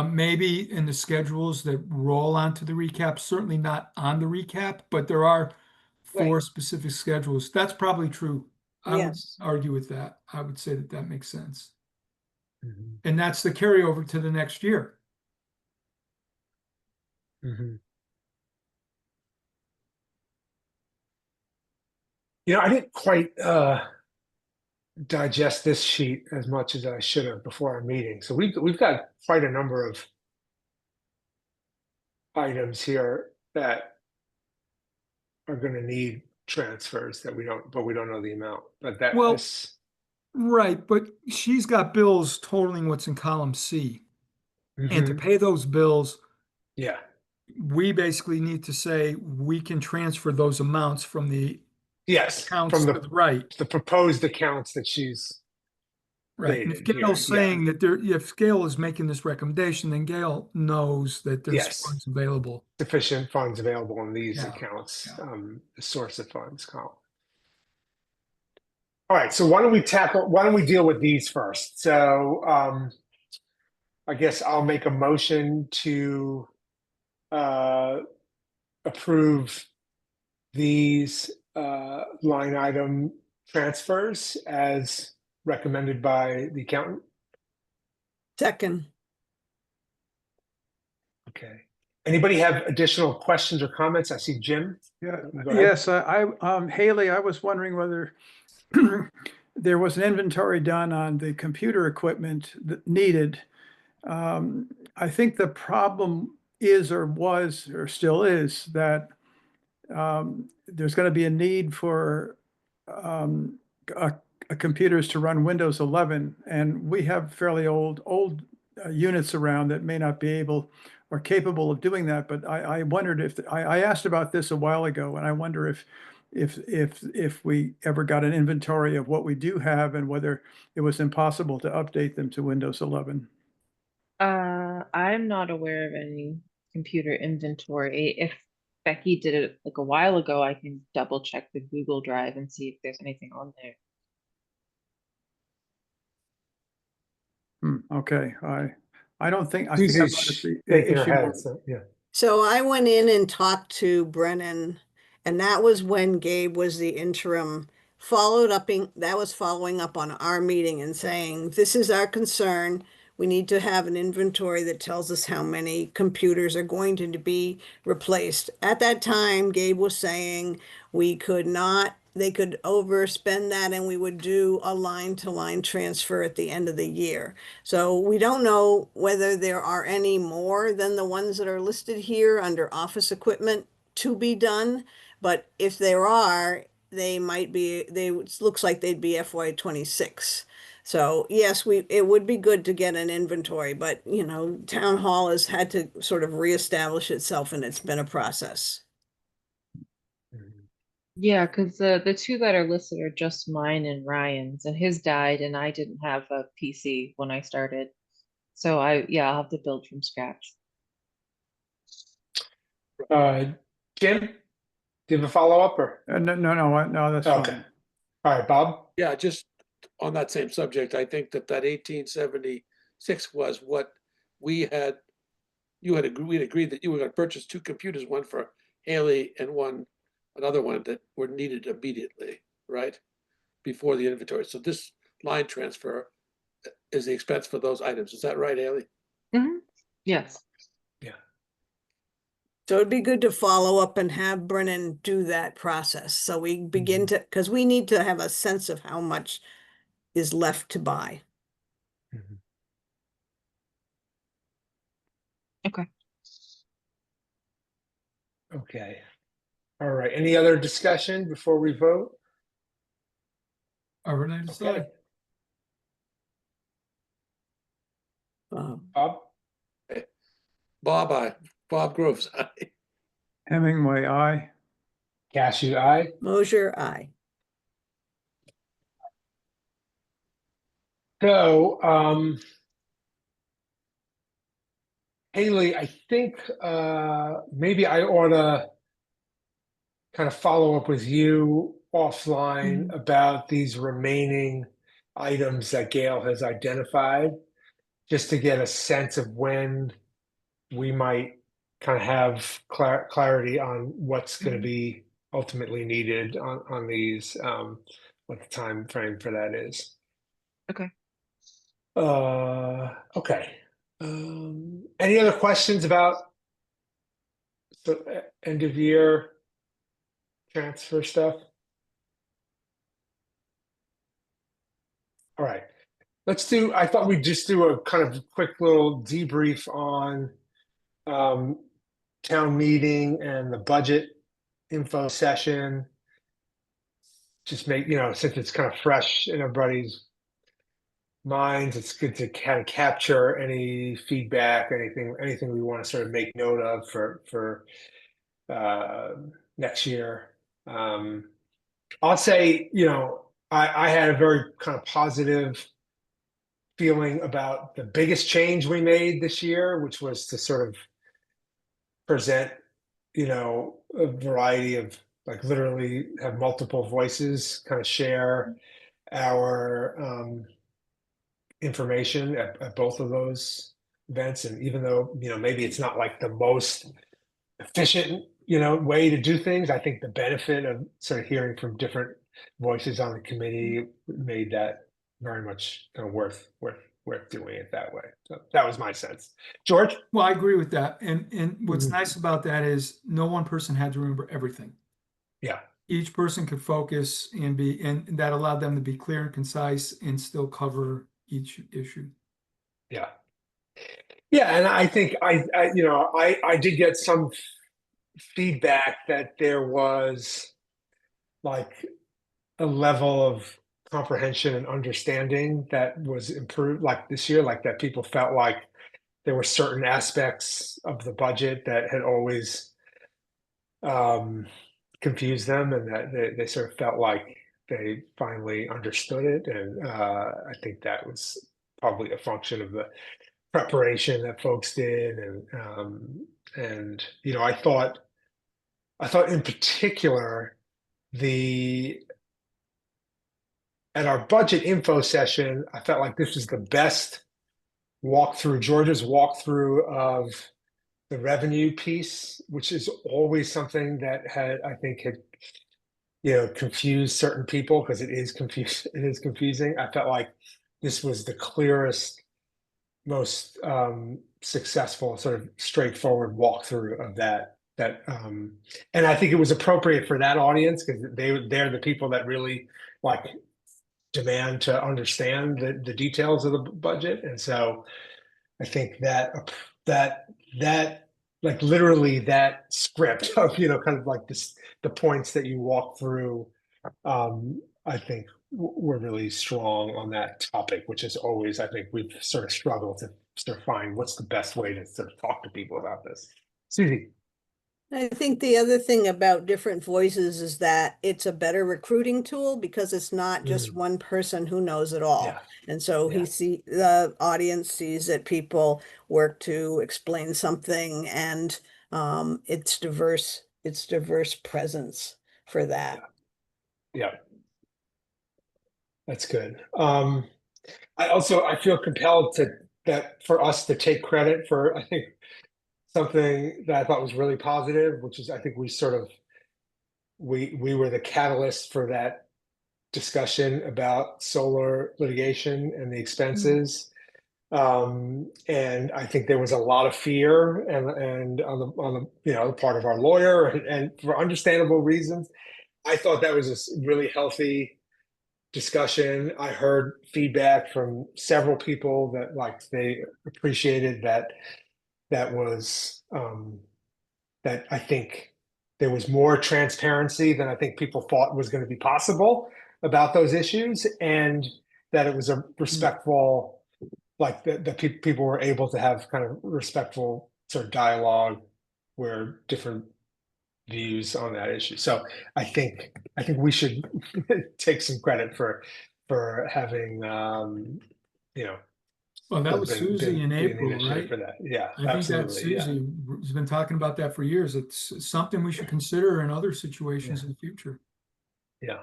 Maybe in the schedules that roll onto the recap, certainly not on the recap, but there are four specific schedules. That's probably true. I would Yes. argue with that. I would say that that makes sense. Mhm. And that's the carryover to the next year. Mhm. I didn't quite digest this sheet as much as I should have before our meeting. So we've got quite a number of items here that are going to need transfers that we don't know the amount. But that Well, is right, but she's got bills totaling what's in column C. And to Mhm. pay those bills, Yeah. we basically need to say we can transfer those amounts from the Yes, accounts from to the right. the proposed accounts that she's Right. And if stated here. Gail's Yeah. saying that if Gail is making this recommendation, then Gail knows that there's Yes. funds available. Sufficient funds available in these Yeah, accounts, yeah. the source of funds column. All right, so why don't we deal with these first? So I guess I'll make a motion to approve these line item transfers as recommended by the accountant. Second, Okay. Anybody have additional questions or comments? I see Jim. Yeah, Go ahead. yes, Haley, I was wondering whether there was an inventory done on the computer equipment that needed. I think the problem is or was or still is that there's going to be a need for um, a, computers to run Windows 11, and we have fairly old units around that may not be able or capable of doing that. But I wondered if I asked about this a while ago, and I wonder if we ever got an inventory of what we do have and whether it was impossible to update them to Windows 11. I'm not aware of any computer inventory. If Becky did it like a while ago, I can double check the Google Drive and see if there's anything on there. Okay, I don't think I think I've noticed Susie's the shaking her issue. head. So, yeah. so I went in and talked to Brennan, and that was when Gabe was the interim, that was following up on our meeting and saying, this is our concern. We need to have an inventory that tells us how many computers are going to be replaced. At that time, Gabe was saying we could not, they could overspend that and we would do a line-to-line transfer at the end of the year. So we don't know whether there are any more than the ones that are listed here under office equipment to be done. But if there are, it looks like they'd be FY26. So yes, it would be good to get an inventory, but town hall has had to sort of reestablish itself, and it's been a process. Yeah, because the two that are listed are just mine and Ryan's, and his died, and I didn't have a PC when I started. So I'll have to build from scratch. Jim, do you have a follow-up or? No, that's Okay. fine. All right, Bob. Yeah, just on that same subject, I think that 1876 was what we'd agreed that you were going to purchase two computers, one for Haley and another one that were needed immediately, right? Before the inventory. So this line transfer is the expense for those items. Is that right, Haley? Mm-hmm. Yes. Yeah. So it'd be good to follow up and have Brennan do that process. So we begin to, because we need to have a sense of how much is left to buy. Okay. Okay. All right. Any other discussion before we vote? Overnight Okay. Bob, aye. Bob Groves, aye. Hemingway, I. Cashew, aye. Mosier, aye. So, Haley, I think maybe I ought to kind of follow up with you offline about these remaining items that Gail has identified, just to get a sense of when we might kind of have clarity on what's going to be ultimately needed on these, what the time frame for that is. Okay. Okay. Any other questions about the end of year transfer stuff? All right. I thought we'd just do a kind of quick little debrief on town meeting and the budget info session. Just make, since it's kind of fresh in everybody's minds, it's good to kind of capture any feedback, anything we want to sort of make note of for next year. I'll say, I had a very kind of positive feeling about the biggest change we made this year, which was to sort of present, a variety of, like, literally have multiple voices kind of share our information at both of those events. And even though, maybe it's not like the most efficient, way to do things, I think the benefit of sort of hearing from different voices on the committee made that very much kind of worth doing it that way. So that was my sense. George? Well, I agree with that. And what's nice about that is no one person had to remember everything. Yeah. Each person could focus and that allowed them to be clear and concise and still cover each issue. Yeah. Yeah. And I think I did get some feedback that there was like a level of comprehension and understanding that was improved, like this year, like that people felt like there were certain aspects of the budget that had always confused them, and that they sort of felt like they finally understood it. And I think that was probably a function of the preparation that folks did. And I thought in particular at our budget info session, I felt like this was the best George's walkthrough of the revenue piece, which is always something that I think had confused certain people, because it is confusing. I felt like this was the clearest, most successful, sort of straightforward walkthrough of that. And I think it was appropriate for that audience, because they're the people that really like demand to understand the details of the budget. And so I think that like literally that script of, kind of like the points that you walk through, I think we're really strong on that topic, which is always, I think we've sort of struggled to sort of find what's the best way to sort of talk to people about this. Susie? I think the other thing about different voices is that it's a better recruiting tool, because it's not just one person who knows it all. Yeah. And so Yeah. the audience sees that people work to explain something, and it's diverse presence for that. Yeah. That's good. I feel compelled for us to take credit for, I think, something that I thought was really positive, which is, I think we were the catalyst for that discussion about solar litigation and the expenses. And I think there was a lot of fear and on the part of our lawyer, and for understandable reasons. I thought that was a really healthy discussion. I heard feedback from several people that they appreciated that was that I think there was more transparency than I think people thought was going to be possible about those issues, and that it was a respectful, like the people were able to have kind of respectful sort of dialogue where different views on that issue. So I think we should take some credit for having Well, that sort of was Susie in been the April, initiative right? for that. Yeah, I think that absolutely. Yeah, Susie has been talking about that for years. It's something we should consider in other situations in the future. yeah.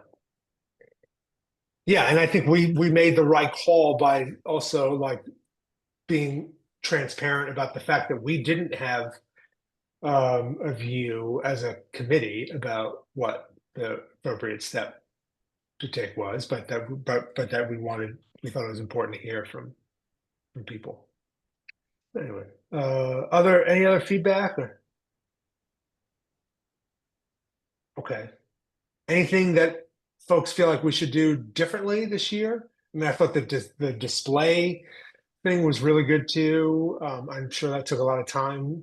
Yeah, and I think we made the right call by also like being transparent about the fact that we didn't have a view as a committee about what the appropriate step to take was, but that we thought it was important to hear from people. Anyway, any other feedback or okay. Anything that folks feel like we should do differently this year? I mean, I thought the display thing was really good too. I'm sure that took a lot of time,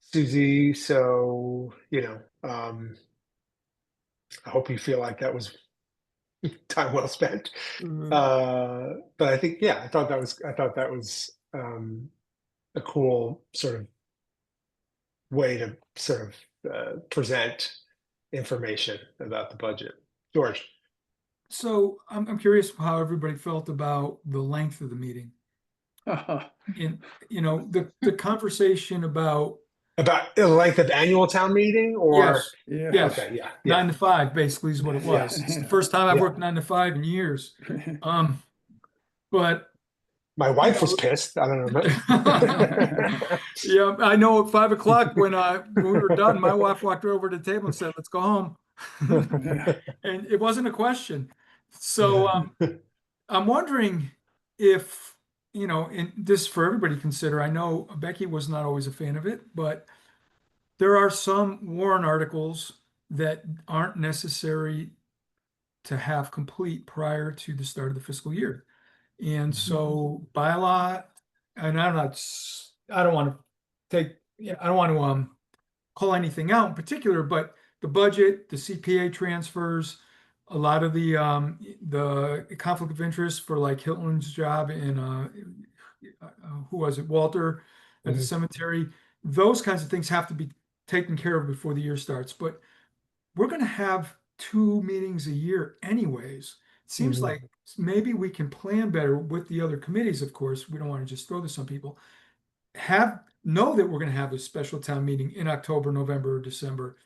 Susie. So, I hope you feel like that was time well spent. Mhm. But I think, yeah, I thought that was a cool sort of way to sort of present information about the budget. George. So I'm curious how everybody felt about the length of the meeting. And, the conversation about, About the length of annual town meeting or yes, Yeah. yes, okay, yeah, 9 to 5 basically is what it Yeah. was. It's the first time I've Yeah. worked 9 to 5 in years. But My wife was pissed. I don't know. yeah, I know at 5 o'clock when we were done, my wife walked over to the table and said, "Let's go home." And it wasn't a question. So I'm wondering if, and this for everybody to consider. I know Becky was not always a fan of it, but there are some warrant articles that aren't necessary to have complete prior to the start of the fiscal year. And so by law, and I don't want to I don't want to call anything out in particular, but the budget, the CPA transfers, a lot of the conflict of interest for like Hilton's job in who was it, Walter at the Mhm. cemetery, those kinds of things have to be taken care of before the year starts. But we're going to have 2 meetings a year anyways. It seems Mhm. like maybe we can plan better with the other committees. Of course, we don't want to just throw this on people. Know that we're going to have a special town meeting in October, November, or December.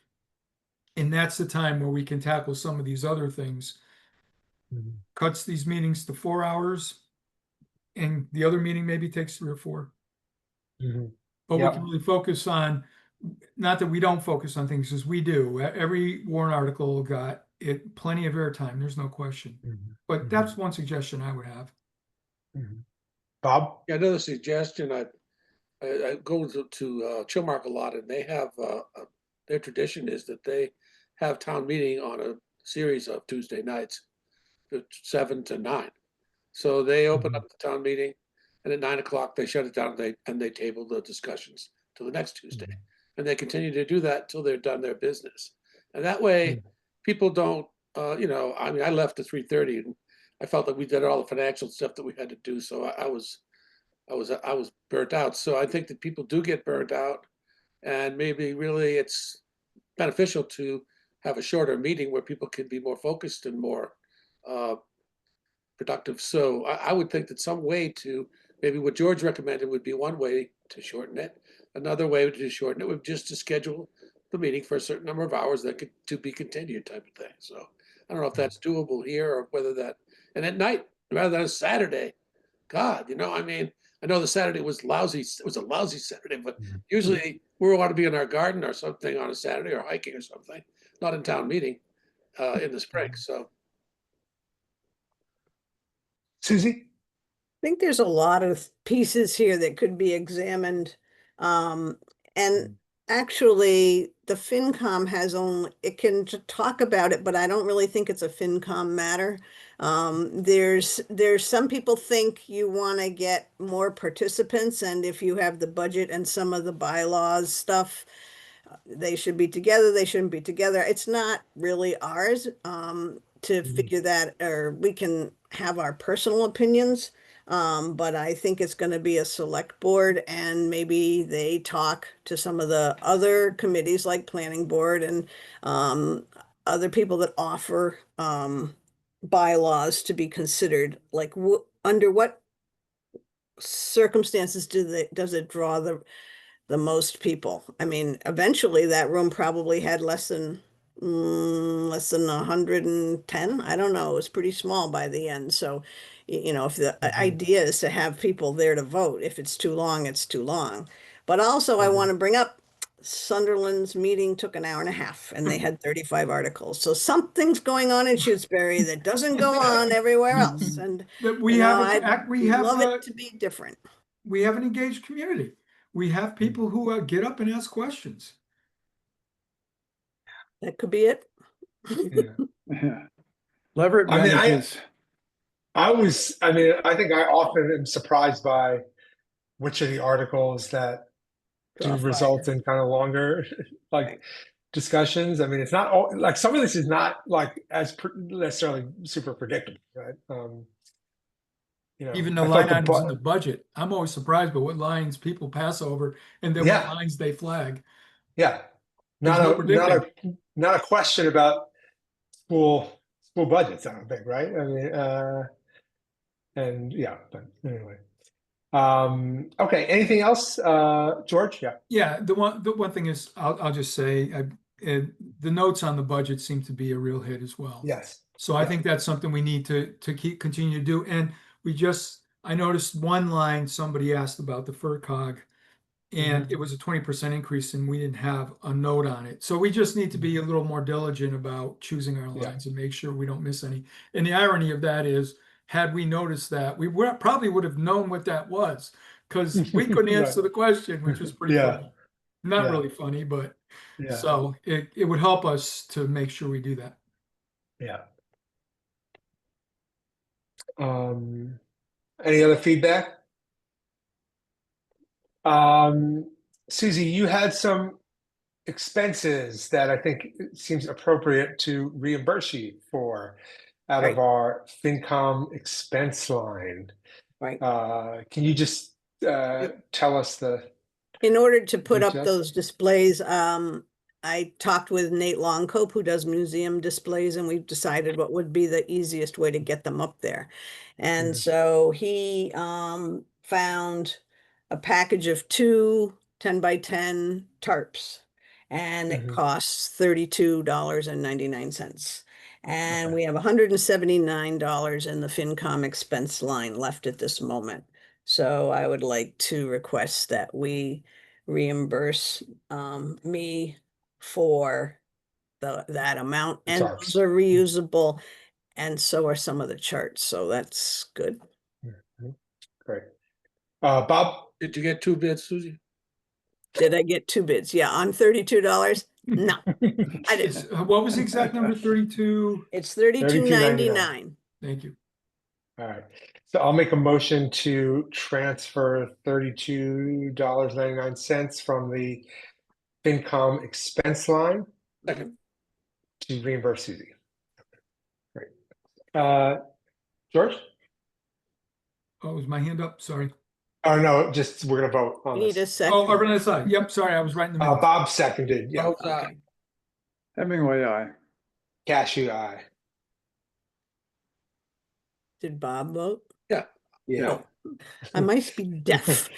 And that's the time where we can tackle some of these other things. Mhm. Cuts these meetings to 4 hours, and the other meeting maybe takes 3 or 4. Mhm. But we Yep. can really focus on, not that we don't focus on things, as we do. Every warrant article got it plenty of airtime. There's no question. Mhm. But that's one suggestion I would have. Mhm. Bob? Yeah, another suggestion, I go to Chilmark a lot, and they have their tradition is that they have town meeting on a series of Tuesday nights, 7 to 9. So they open Mhm. up the town meeting, and at 9 o'clock they shut it down. And they table the discussions till the next Tuesday, Mhm. and they continue to do that till they're done their business. And that way, people don't. I mean, I left at 3:30, and I felt that we did all the financial stuff that we had to do. So I was burnt out. So I think that people do get burnt out, and maybe really it's beneficial to have a shorter meeting where people can be more focused and more uh, productive. So I would think that some way to maybe what George recommended would be one way to shorten it. Another way to shorten it would just to schedule the meeting for a certain number of hours that could to be continued type of thing. So I don't know if that's doable here or whether that and at night rather than a Saturday. God, I mean, I know the Saturday was lousy. It was a lousy Saturday, but Mhm. usually we want to be in our garden or something on a Saturday or hiking or something, not in town meeting in the spring. So Susie? I think there's a lot of pieces here that could be examined. And actually, the FinCom has it can talk about it, but I don't really think it's a FinCom matter. There's some people think you want to get more participants, and if you have the budget and some of the bylaws stuff, they should be together, they shouldn't be together. It's not really ours to figure that, or we can have our personal opinions. But I think it's going to be a select board, and maybe they talk to some of the other committees like planning board and other people that offer bylaws to be considered. Like, under what circumstances does it draw the most people? I mean, eventually that room probably had less than 110. I don't know. It was pretty small by the end. So, you know, if the idea is to have people there to vote, if it's too long, it's too long. But also, I want to bring up Sunderland's meeting took an hour and a half, and they had 35 articles. So something's going on in Shutesbury that doesn't go on everywhere else. And That we you know, have, I'd we have, love it to be different. we have an engaged community. We have people who get up and ask questions. That could be it. Yeah. Yeah. Leverage I mean, manages. I think I often am surprised by which of the articles that do Draw fire. result in kind of longer like Right. discussions. I mean, it's not all like some of this is not like necessarily super predictable, right? You know, Even the I line thought items in the budget, I'm always surprised by what lines people pass over and then Yeah. what lines they flag. yeah, There's no predicting. not a question about school budgets, I don't think, right? I mean, and yeah, but anyway. Okay, anything else, George? Yeah. Yeah, the one thing is, I'll just say, the notes on the budget seem to be a real hit as well. Yes. So I Yeah. think that's something we need to continue to do. And I noticed one line somebody asked about the FERCog, and it was a 20% increase, and we didn't have a note on it. So we just need to be a little more diligent about choosing our Yeah. lines and make sure we don't miss any. And the irony of that is, had we noticed that, we probably would have known what that was, because we couldn't answer Right. the question, which was pretty Yeah. funny. Not Yeah. really funny, but Yeah. so it would help us to make sure we do that. Yeah. Any other feedback? Susie, you had some expenses that I think it seems appropriate to reimburse you for out of Right. our FinCom expense line. Right. Can you just tell us the In order to put up details? those displays, I talked with Nate Longcope, who does museum displays, and we've decided what would be the easiest way to get them up there. And Mhm. so he found a package of two 10 by 10 tarps, and it Mhm. costs $32.99. And Okay. we have $179 in the FinCom expense line left at this moment. So I would like to request that we reimburse me for that amount. The And tarps. those are reusable, and so are some of the charts. So that's good. Mhm. Great. Bob? Did you get two bids, Susie? Did I get two bids? Yeah, on $32? No, I didn't. What was the exact number? 32? It's $32.99. Thank you. All right. So I'll make a motion to transfer $32.99 from the FinCom expense line Second. to reimburse Susie. Great. George? Oh, was my hand up? Sorry. Oh, no, just we're going to vote on We need a this. Oh, second. Urban SI. Yep, sorry, I was right in the middle. Bob seconded. Yeah. Both aye. Okay. Hemingway, aye. Cashew, aye. Did Bob vote? Yeah. No. I might be deaf.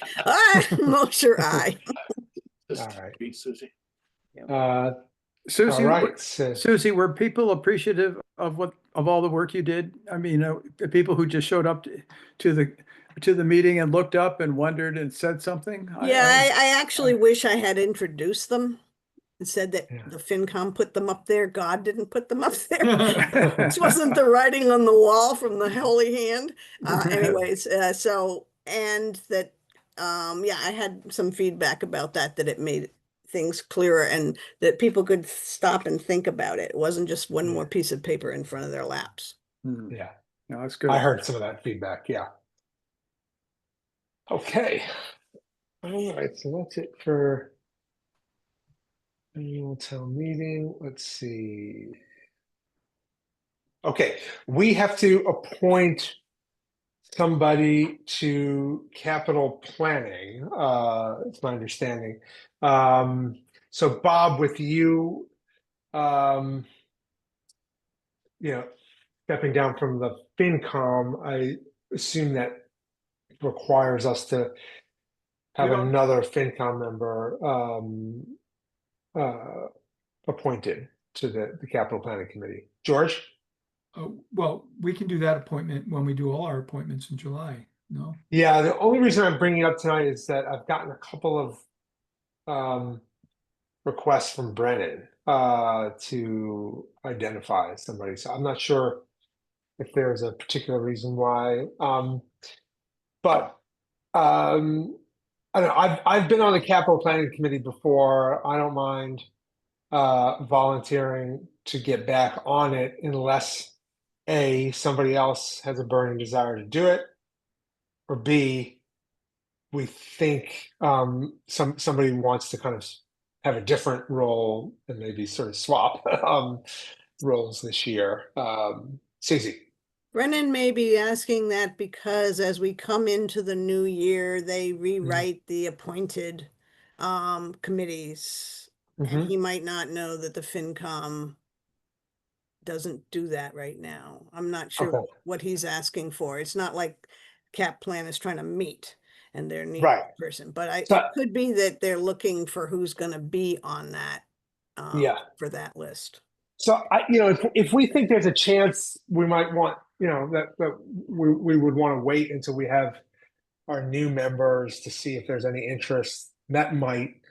Mosher, aye. Just All right. beat Susie. All Susie, right. So, Susie, were people appreciative of all the work you did? I mean, the people who just showed up to the meeting and looked up and wondered and said something? Yeah, I actually wish I had introduced them and said that Yeah. the FinCom put them up there. God didn't put them up there. This wasn't the writing on the wall from the Holy Hand. Anyways, so, and that, yeah, I had some feedback about that it made things clearer and that people could stop and think about it. It wasn't just one more piece of paper in front of their laps. yeah, No, that's good. I heard some of that feedback. Yeah. Okay. All right. So that's it for annual town meeting. Let's see. Okay. We have to appoint somebody to capital planning, it's my understanding. So Bob, with you, you know, stepping down from the FinCom, I assume that requires us to have We don't- another FinCom member appointed to the capital planning committee. George? Well, we can do that appointment when we do all our appointments in July, no? Yeah, the only reason I'm bringing it up tonight is that I've gotten a couple of requests from Brennan to identify somebody. So I'm not sure if there's a particular reason why. But I don't know. I've been on the capital planning committee before. I don't mind volunteering to get back on it unless A, somebody else has a burning desire to do it, or B, we think somebody wants to kind of have a different role and maybe sort of swap roles this year. Susie. Brennan may be asking that because as we come into the new year, they rewrite the appointed committees. And Mhm. he might not know that the FinCom doesn't do that right now. I'm not sure Okay. what he's asking for. It's not like Cap Plan is trying to meet and they're needing Right. a person, but it So could be that they're looking for who's gonna be on that yeah. for that list. So if we think there's a chance we might want, that we would want to wait until we have our new members to see if there's any interest, that might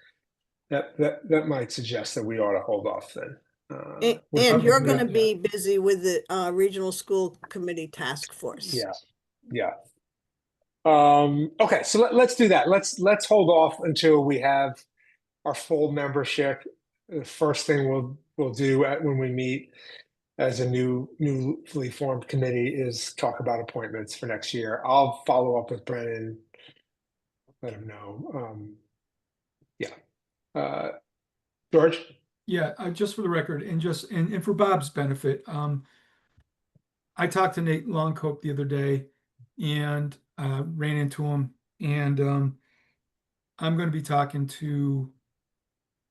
suggest that we ought to hold off then. And you're yeah, gonna yeah. be busy with the regional school committee task force. Yeah. Okay, so let's do that. Let's hold off until we have our full membership. The first thing we'll do when we meet as a newly formed committee is talk about appointments for next year. I'll follow up with Brennan, let him know. George? Yeah, just for the record, and for Bob's benefit, I talked to Nate Longcoat the other day and ran into him, and I'm going to be talking to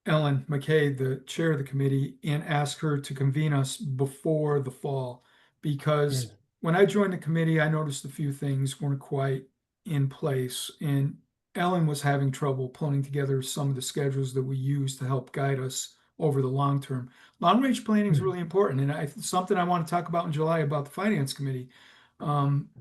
Ellen McKay, the chair of the committee, and ask her to convene us before the fall. Because when I joined the committee, I noticed a few things weren't quite in place, and Ellen was having trouble pulling together some of the schedules that we use to help guide us over the long term. Long range planning is really important, and something I want to talk about in July about the finance committee.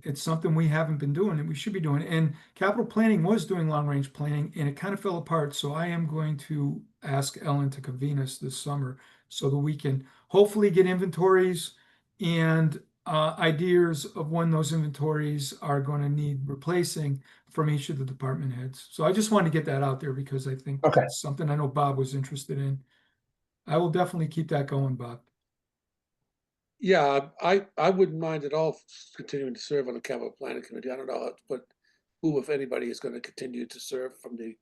It's something we haven't been doing and we should be doing. And capital planning was doing long range planning and it kind of fell apart. So I am going to ask Ellen to convene us this summer so that we can hopefully get inventories and ideas of when those inventories are going to need replacing from each of the department heads. So I just wanted to get that out there because I think Okay. that's something I know Bob was interested in. I will definitely keep that going, Bob. Yeah, I wouldn't mind at all continuing to serve on the capital planning committee. I don't know who, if anybody, is going to continue to serve from the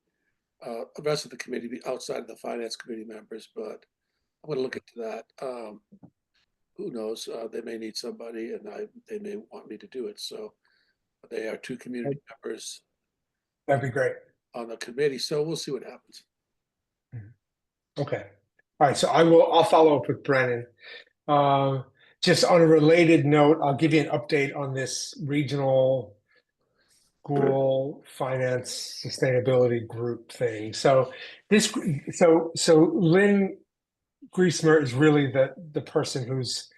rest of the committee outside of the finance committee members, but I'm going to look into that. Who knows? They may need somebody, and they may want me to do it. So they are two community members That'd be great. on the committee. So we'll see what happens. Okay. All right. So I'll follow up with Brennan. Just on a related note, I'll give you an update on this regional school finance sustainability group thing. So Lynn Griesmer is really the person who's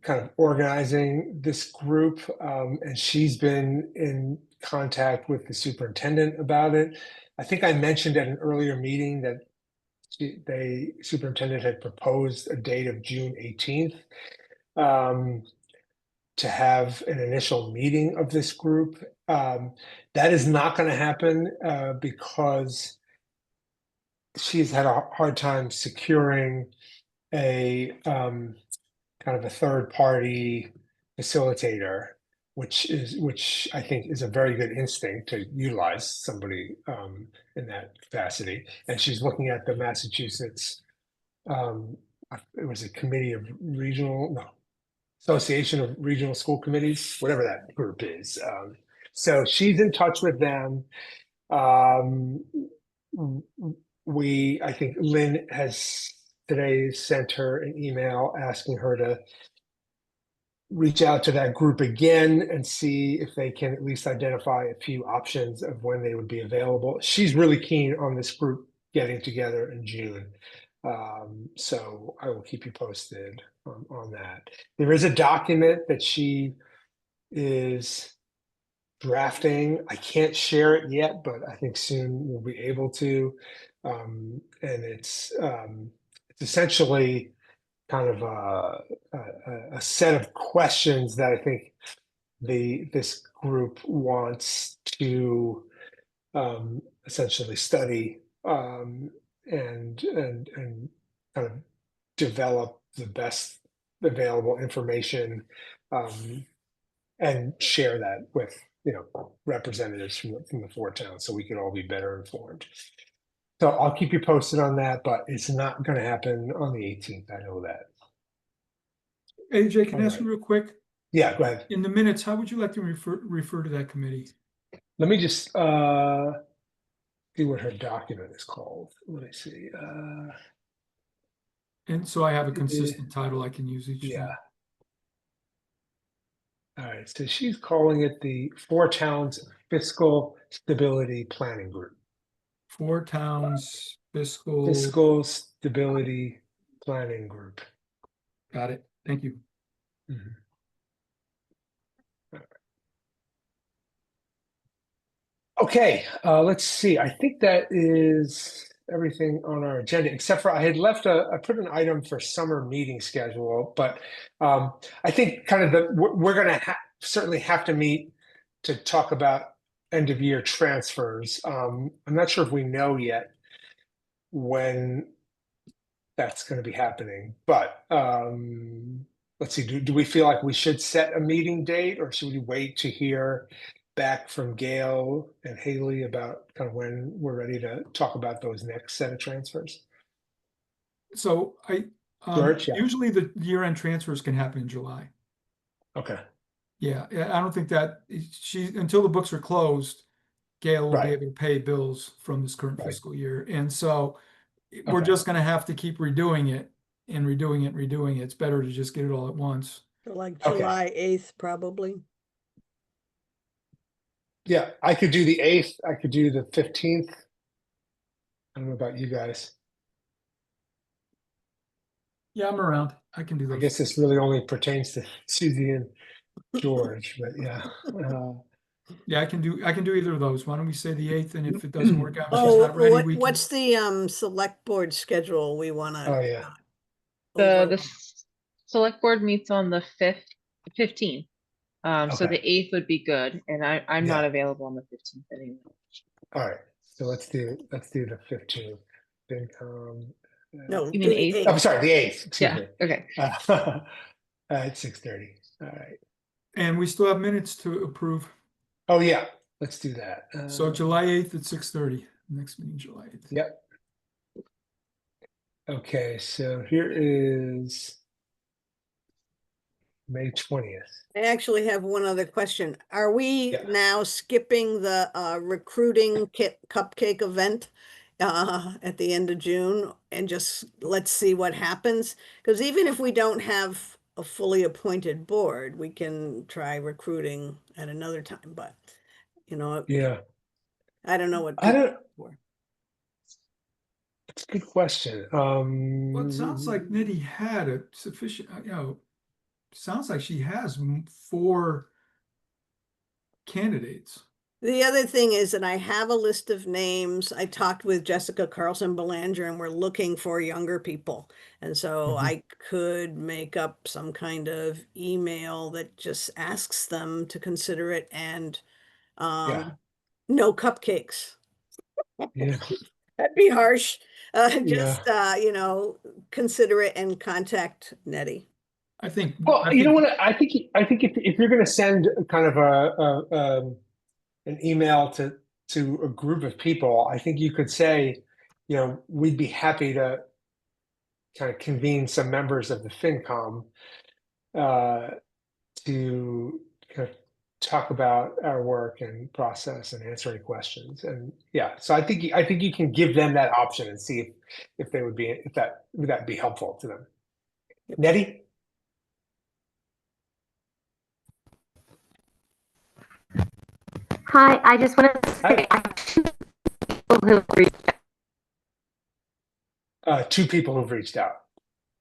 kind of organizing this group, and she's been in contact with the superintendent about it. I think I mentioned at an earlier meeting that the superintendent had proposed a date of June 18th to have an initial meeting of this group. That is not going to happen because she's had a hard time securing a kind of a third party facilitator, which I think is a very good instinct to utilize somebody in that capacity. And she's looking at the Massachusetts, it was a committee of regional, no, Association of Regional School Committees, whatever that group is. So she's in touch with them. I think Lynn has today sent her an email asking her to reach out to that group again and see if they can at least identify a few options of when they would be available. She's really keen on this group getting together in June. So I will keep you posted on that. There is a document that she is drafting. I can't share it yet, but I think soon we'll be able to. And it's essentially kind of a set of questions that I think this group wants to essentially study and kind of develop the best available information and share that with representatives from the four towns so we can all be better informed. So I'll keep you posted on that, but it's not going to happen on the 18th. I know that. AJ, can I All ask you real quick? Yeah, go ahead. In the minutes, how would you like to refer to that committee? Let me just see what her document is called. Let me see. And so I have a consistent title I can use each Yeah. time. All right. So she's calling it the Four Towns Fiscal Stability Planning Group. Four Towns Fiscal. Fiscal Stability Planning Group. Got it. Thank you. Mhm. Okay, let's see. I think that is everything on our agenda, except for I had left I put an item for summer meeting schedule, but I think kind of we're going to certainly have to meet to talk about end of year transfers. I'm not sure if we know yet when that's going to be happening, but let's see. Do we feel like we should set a meeting date, or should we wait to hear back from Gail and Haley about kind of when we're ready to talk about those next set of transfers? So George, yeah. usually the year-end transfers can happen in July. Okay. Yeah, I don't think that until the books are closed, Gail will be Right. able to pay bills from this current Right. fiscal year. And so we're Okay. just going to have to keep redoing it and redoing it, redoing it. It's better to just get it all at once. So like Okay. July 8th, probably. Yeah, I could do the 8th. I could do the 15th. I don't know about you guys. Yeah, I'm around. I can do I those. guess this really only pertains to Susie and George, but yeah. Yeah, I can do either of those. Why don't we say the 8th? And if it doesn't work out, she's Oh, not ready. We can. what's the select board schedule we want to? Oh yeah. The select board meets on the 15th. So Okay. the 8th would be good, and I'm not Yeah. available on the 15th anyway. All right. So let's do the 15th. FinCom. No, You do mean the 8th? 8th. I'm sorry, the 8th. Excuse Yeah, me. okay. At 6:30. All right. And we still have minutes to approve. Oh yeah, let's do that. So July 8th at 6:30. Next meeting, July 8th. Yep. Okay, so here is May 20th. I actually have one other question. Are we Yeah. now skipping the recruiting cupcake event at the end of June and just let's see what happens? Because even if we don't have a fully appointed board, we can try recruiting at another time. But Yeah. I don't know what I people don't. for. It's a good question. Well, it sounds like Nitty had a sufficient, sounds like she has 4 candidates. The other thing is that I have a list of names. I talked with Jessica Carlson Belanger and we're looking for younger people. And so I could make up some kind of email that just asks them to consider it and Yeah. no cupcakes. Yeah. That'd be harsh. Just Yeah. consider it and contact Nettie. I think. Well, you know what? I think if you're going to send kind of an email to a group of people, I think you could say, we'd be happy to kind of convene some members of the FinCom to kind of talk about our work and process and answer any questions. And yeah, so I think you can give them that option and see if they would be, if that would that be helpful to them. Nettie? Hi, I just wanted to say, Hi. people who reached Two people who've reached out.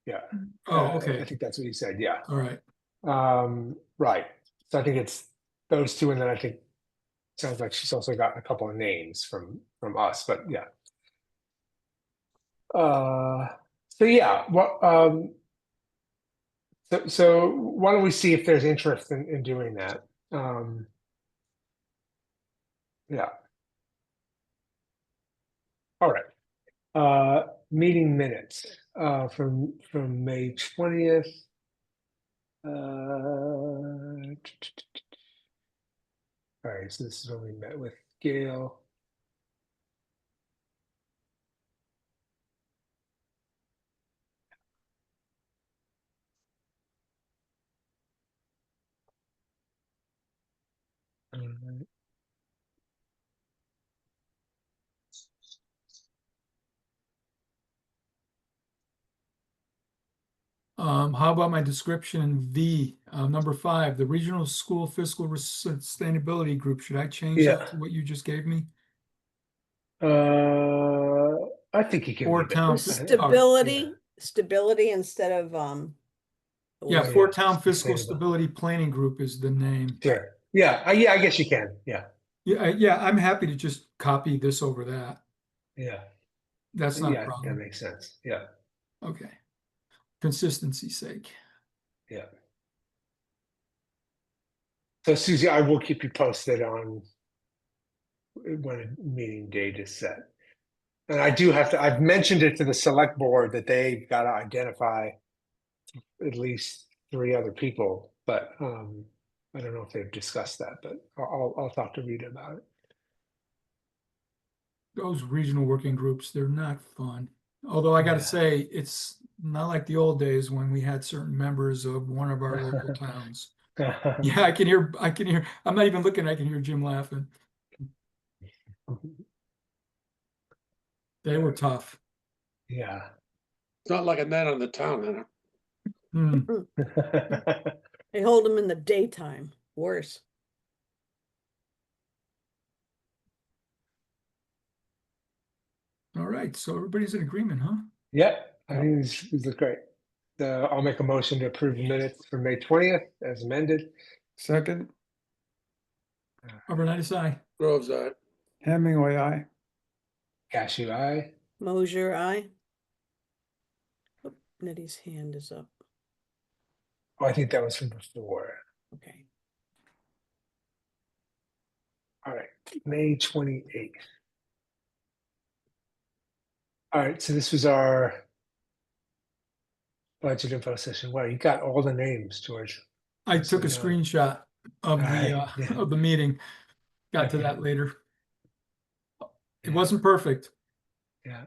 Yeah. Oh, I okay. think that's what you said. Yeah. All right. Right. So I think it's those two, and then I think sounds like she's also got a couple of names from us, but yeah. So yeah, so why don't we see if there's interest in doing that? Yeah. All right. Meeting minutes from May 20th. All right, so this is when we met with Gail. How about my description V, number 5, the Regional School Fiscal Sustainability Group? Should I change Yeah. that to what you just gave me? I think you can Or leave it. town. Stability instead of, Yeah, Oh, Fort Town Fiscal sustainable. Stability Planning Group is the name. Sure. Yeah, I guess you can. Yeah. Yeah, I'm happy to just copy this over that. Yeah. That's not a Yeah, I think that problem. makes sense. Yeah. Okay. Consistency's sake. Yeah. So Susie, I will keep you posted on when a meeting date is set. And I do have to, I've mentioned it to the select board that they've got to identify at least 3 other people, but I don't know if they've discussed that, but I'll talk to Rita about it. Those regional working groups, they're not fun. Although I got to Yeah. say, it's not like the old days when we had certain members of one of our local towns. Yeah, I can hear, I'm not even looking, I can hear Jim laughing. They were tough. Yeah. It's not like a night on the town, huh? Hmm. they hold them in the daytime, worse. All right, so everybody's in agreement, huh? Yeah, I think this is great. I'll make a motion to approve the minutes for May 20th as amended. Second, Overnight aye. Groves, aye. Hemingway, aye. Cashew, aye. Mosier, aye. Oh, Nettie's hand is up. Oh, I think that was from before. Okay. All right, May 28th. All right, so this was our budget info session. Wow, you got all the names, George. I Just took a so you know. screenshot of Right, yeah. of the meeting. Got to Okay. that later. It Yeah. wasn't perfect. Yeah.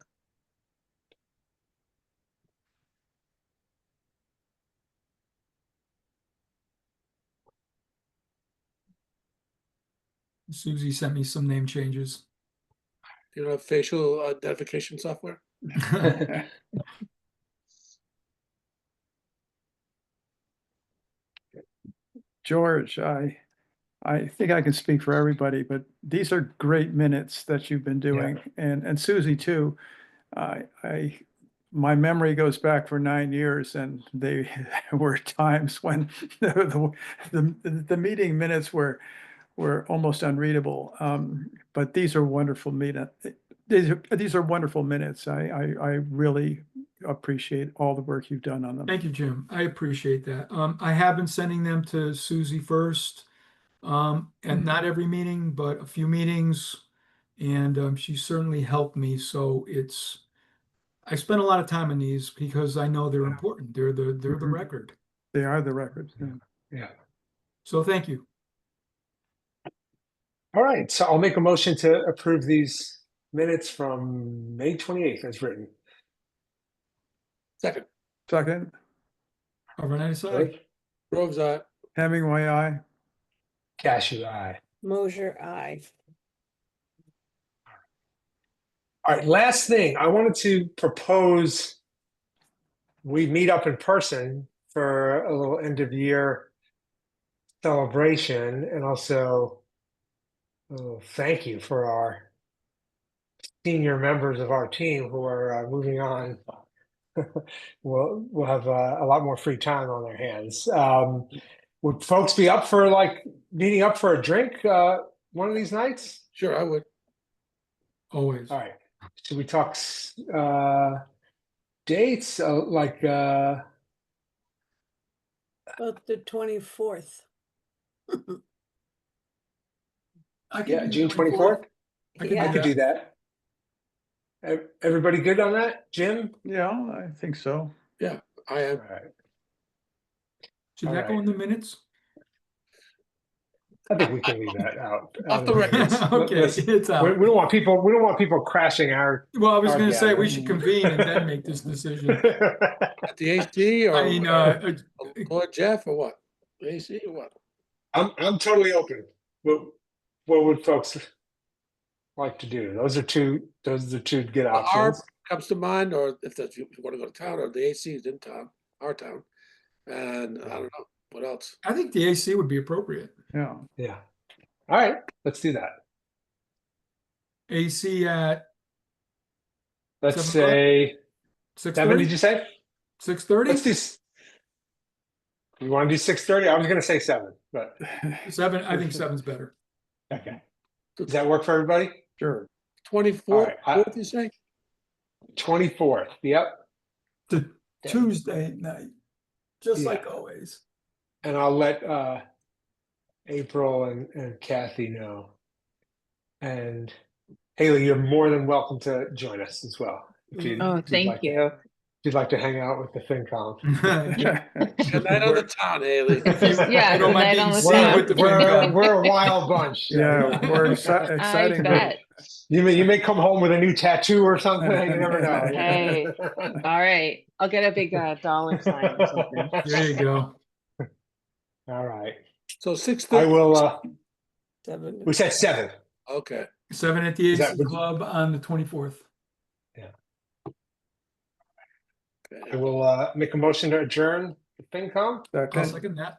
Susie sent me some name changes. You know, facial identification software. George, I think I can speak for everybody, but these are great minutes that you've been doing, and Susie too. My memory goes back for 9 years, and they were times when the meeting minutes were almost unreadable. But these are wonderful these are wonderful minutes. I really appreciate all the work you've done on them. Thank you, Jim. I appreciate that. I have been sending them to Susie first, and not every meeting, but a few meetings, and she certainly helped me. So I spent a lot of time on these because I know they're important. They're the record. They are the records. Yeah. Yeah. So thank you. All right, so I'll make a motion to approve these minutes from May 28th as written. Second, Second, Overnight aye. George? Groves, Hemingway, I. Cashew, aye. Mosier, aye. All right, last thing, I wanted to propose we meet up in person for a little end of year celebration, and also thank you for our senior members of our team who are moving on. We'll have a lot more free time on their hands. Would folks be up for like meeting up for a drink one of these nights? sure, I would. Always. All right. Should we talk dates? About the 24th. I can Yeah, do June 24th. 24th? I can I do could that. do that. Everybody good on that? Jim? Yeah, I think so. I All am. right. Should All that go right. in the minutes? I think we can leave that out. Off the record. Okay, it's We out. don't want people crashing our. Well, I was our going to say we gathering. should convene and then make this decision. At the AC or I mean, or Jeff or what? The AC or what? I'm totally open. What would folks like to do? Those are two good Our options. comes to mind, or if you want to go to town, or the AC is in town, our town. And I don't know, what else? I think the AC would be appropriate. Yeah. Yeah. All right, let's do that. AC at Let's 7 say 7, did 6:30? you say? 6:30? Let's do. You want to do 6:30? I was going to say 7, but 7. I think 7's better. okay. Does that work for everybody? Sure. 24th, All right, what did you say? 24th. Yep. The Tuesday night, just Yeah. like always. And I'll let April and Kathy know. And Haley, you're more than welcome to join us as well. If you'd Thank like you. if you'd like to hang out with the FinCom. Good night on the town, Haley. Yeah, You don't the mind night being on the seen town. with the FinCom. We're a wild bunch. Yeah, we're exciting. I bet. You may come home with a new tattoo or something. You never know. Hey. All right. I'll get a big dollar sign or something. There you go. All right. So I 6:30. will. 7. We said 7. Okay. 7 at the Is that AC what- Club on the 24th. I will make a motion to adjourn the FinCom. I'll Second. second that.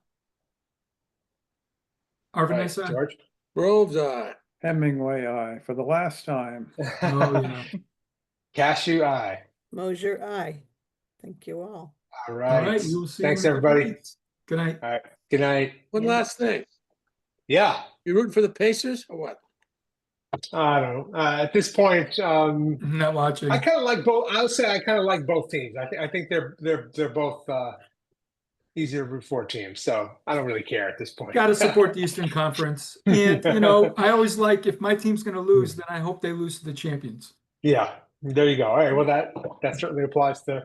All Arvin, right, I said. George. Groves, aye. Hemingway, I. For the last time. Oh, yeah. Cashew, aye. Mosier, aye. Thank you all. All All right. right. We will see Thanks, you in a couple everybody. weeks. Good night. All right. Good night. One Yeah. last thing. Yeah. You rooting for the Pacers or what? I don't know. At this point, I'm not watching. I kind of like both. I'll say I kind of like both teams. I think they're both easier to root for teams. So I don't really care at this point. Got to support the Eastern Conference. And, you know, I always like if my team's going to lose, then I hope they lose to the champions. Yeah. There you go. All right. Well, that certainly applies to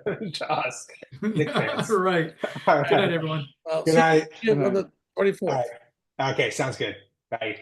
us. Knicks fans. All right. All Good night, right. everyone. Well, Good night. see you on the 24th. All right. Okay. Sounds good. Bye.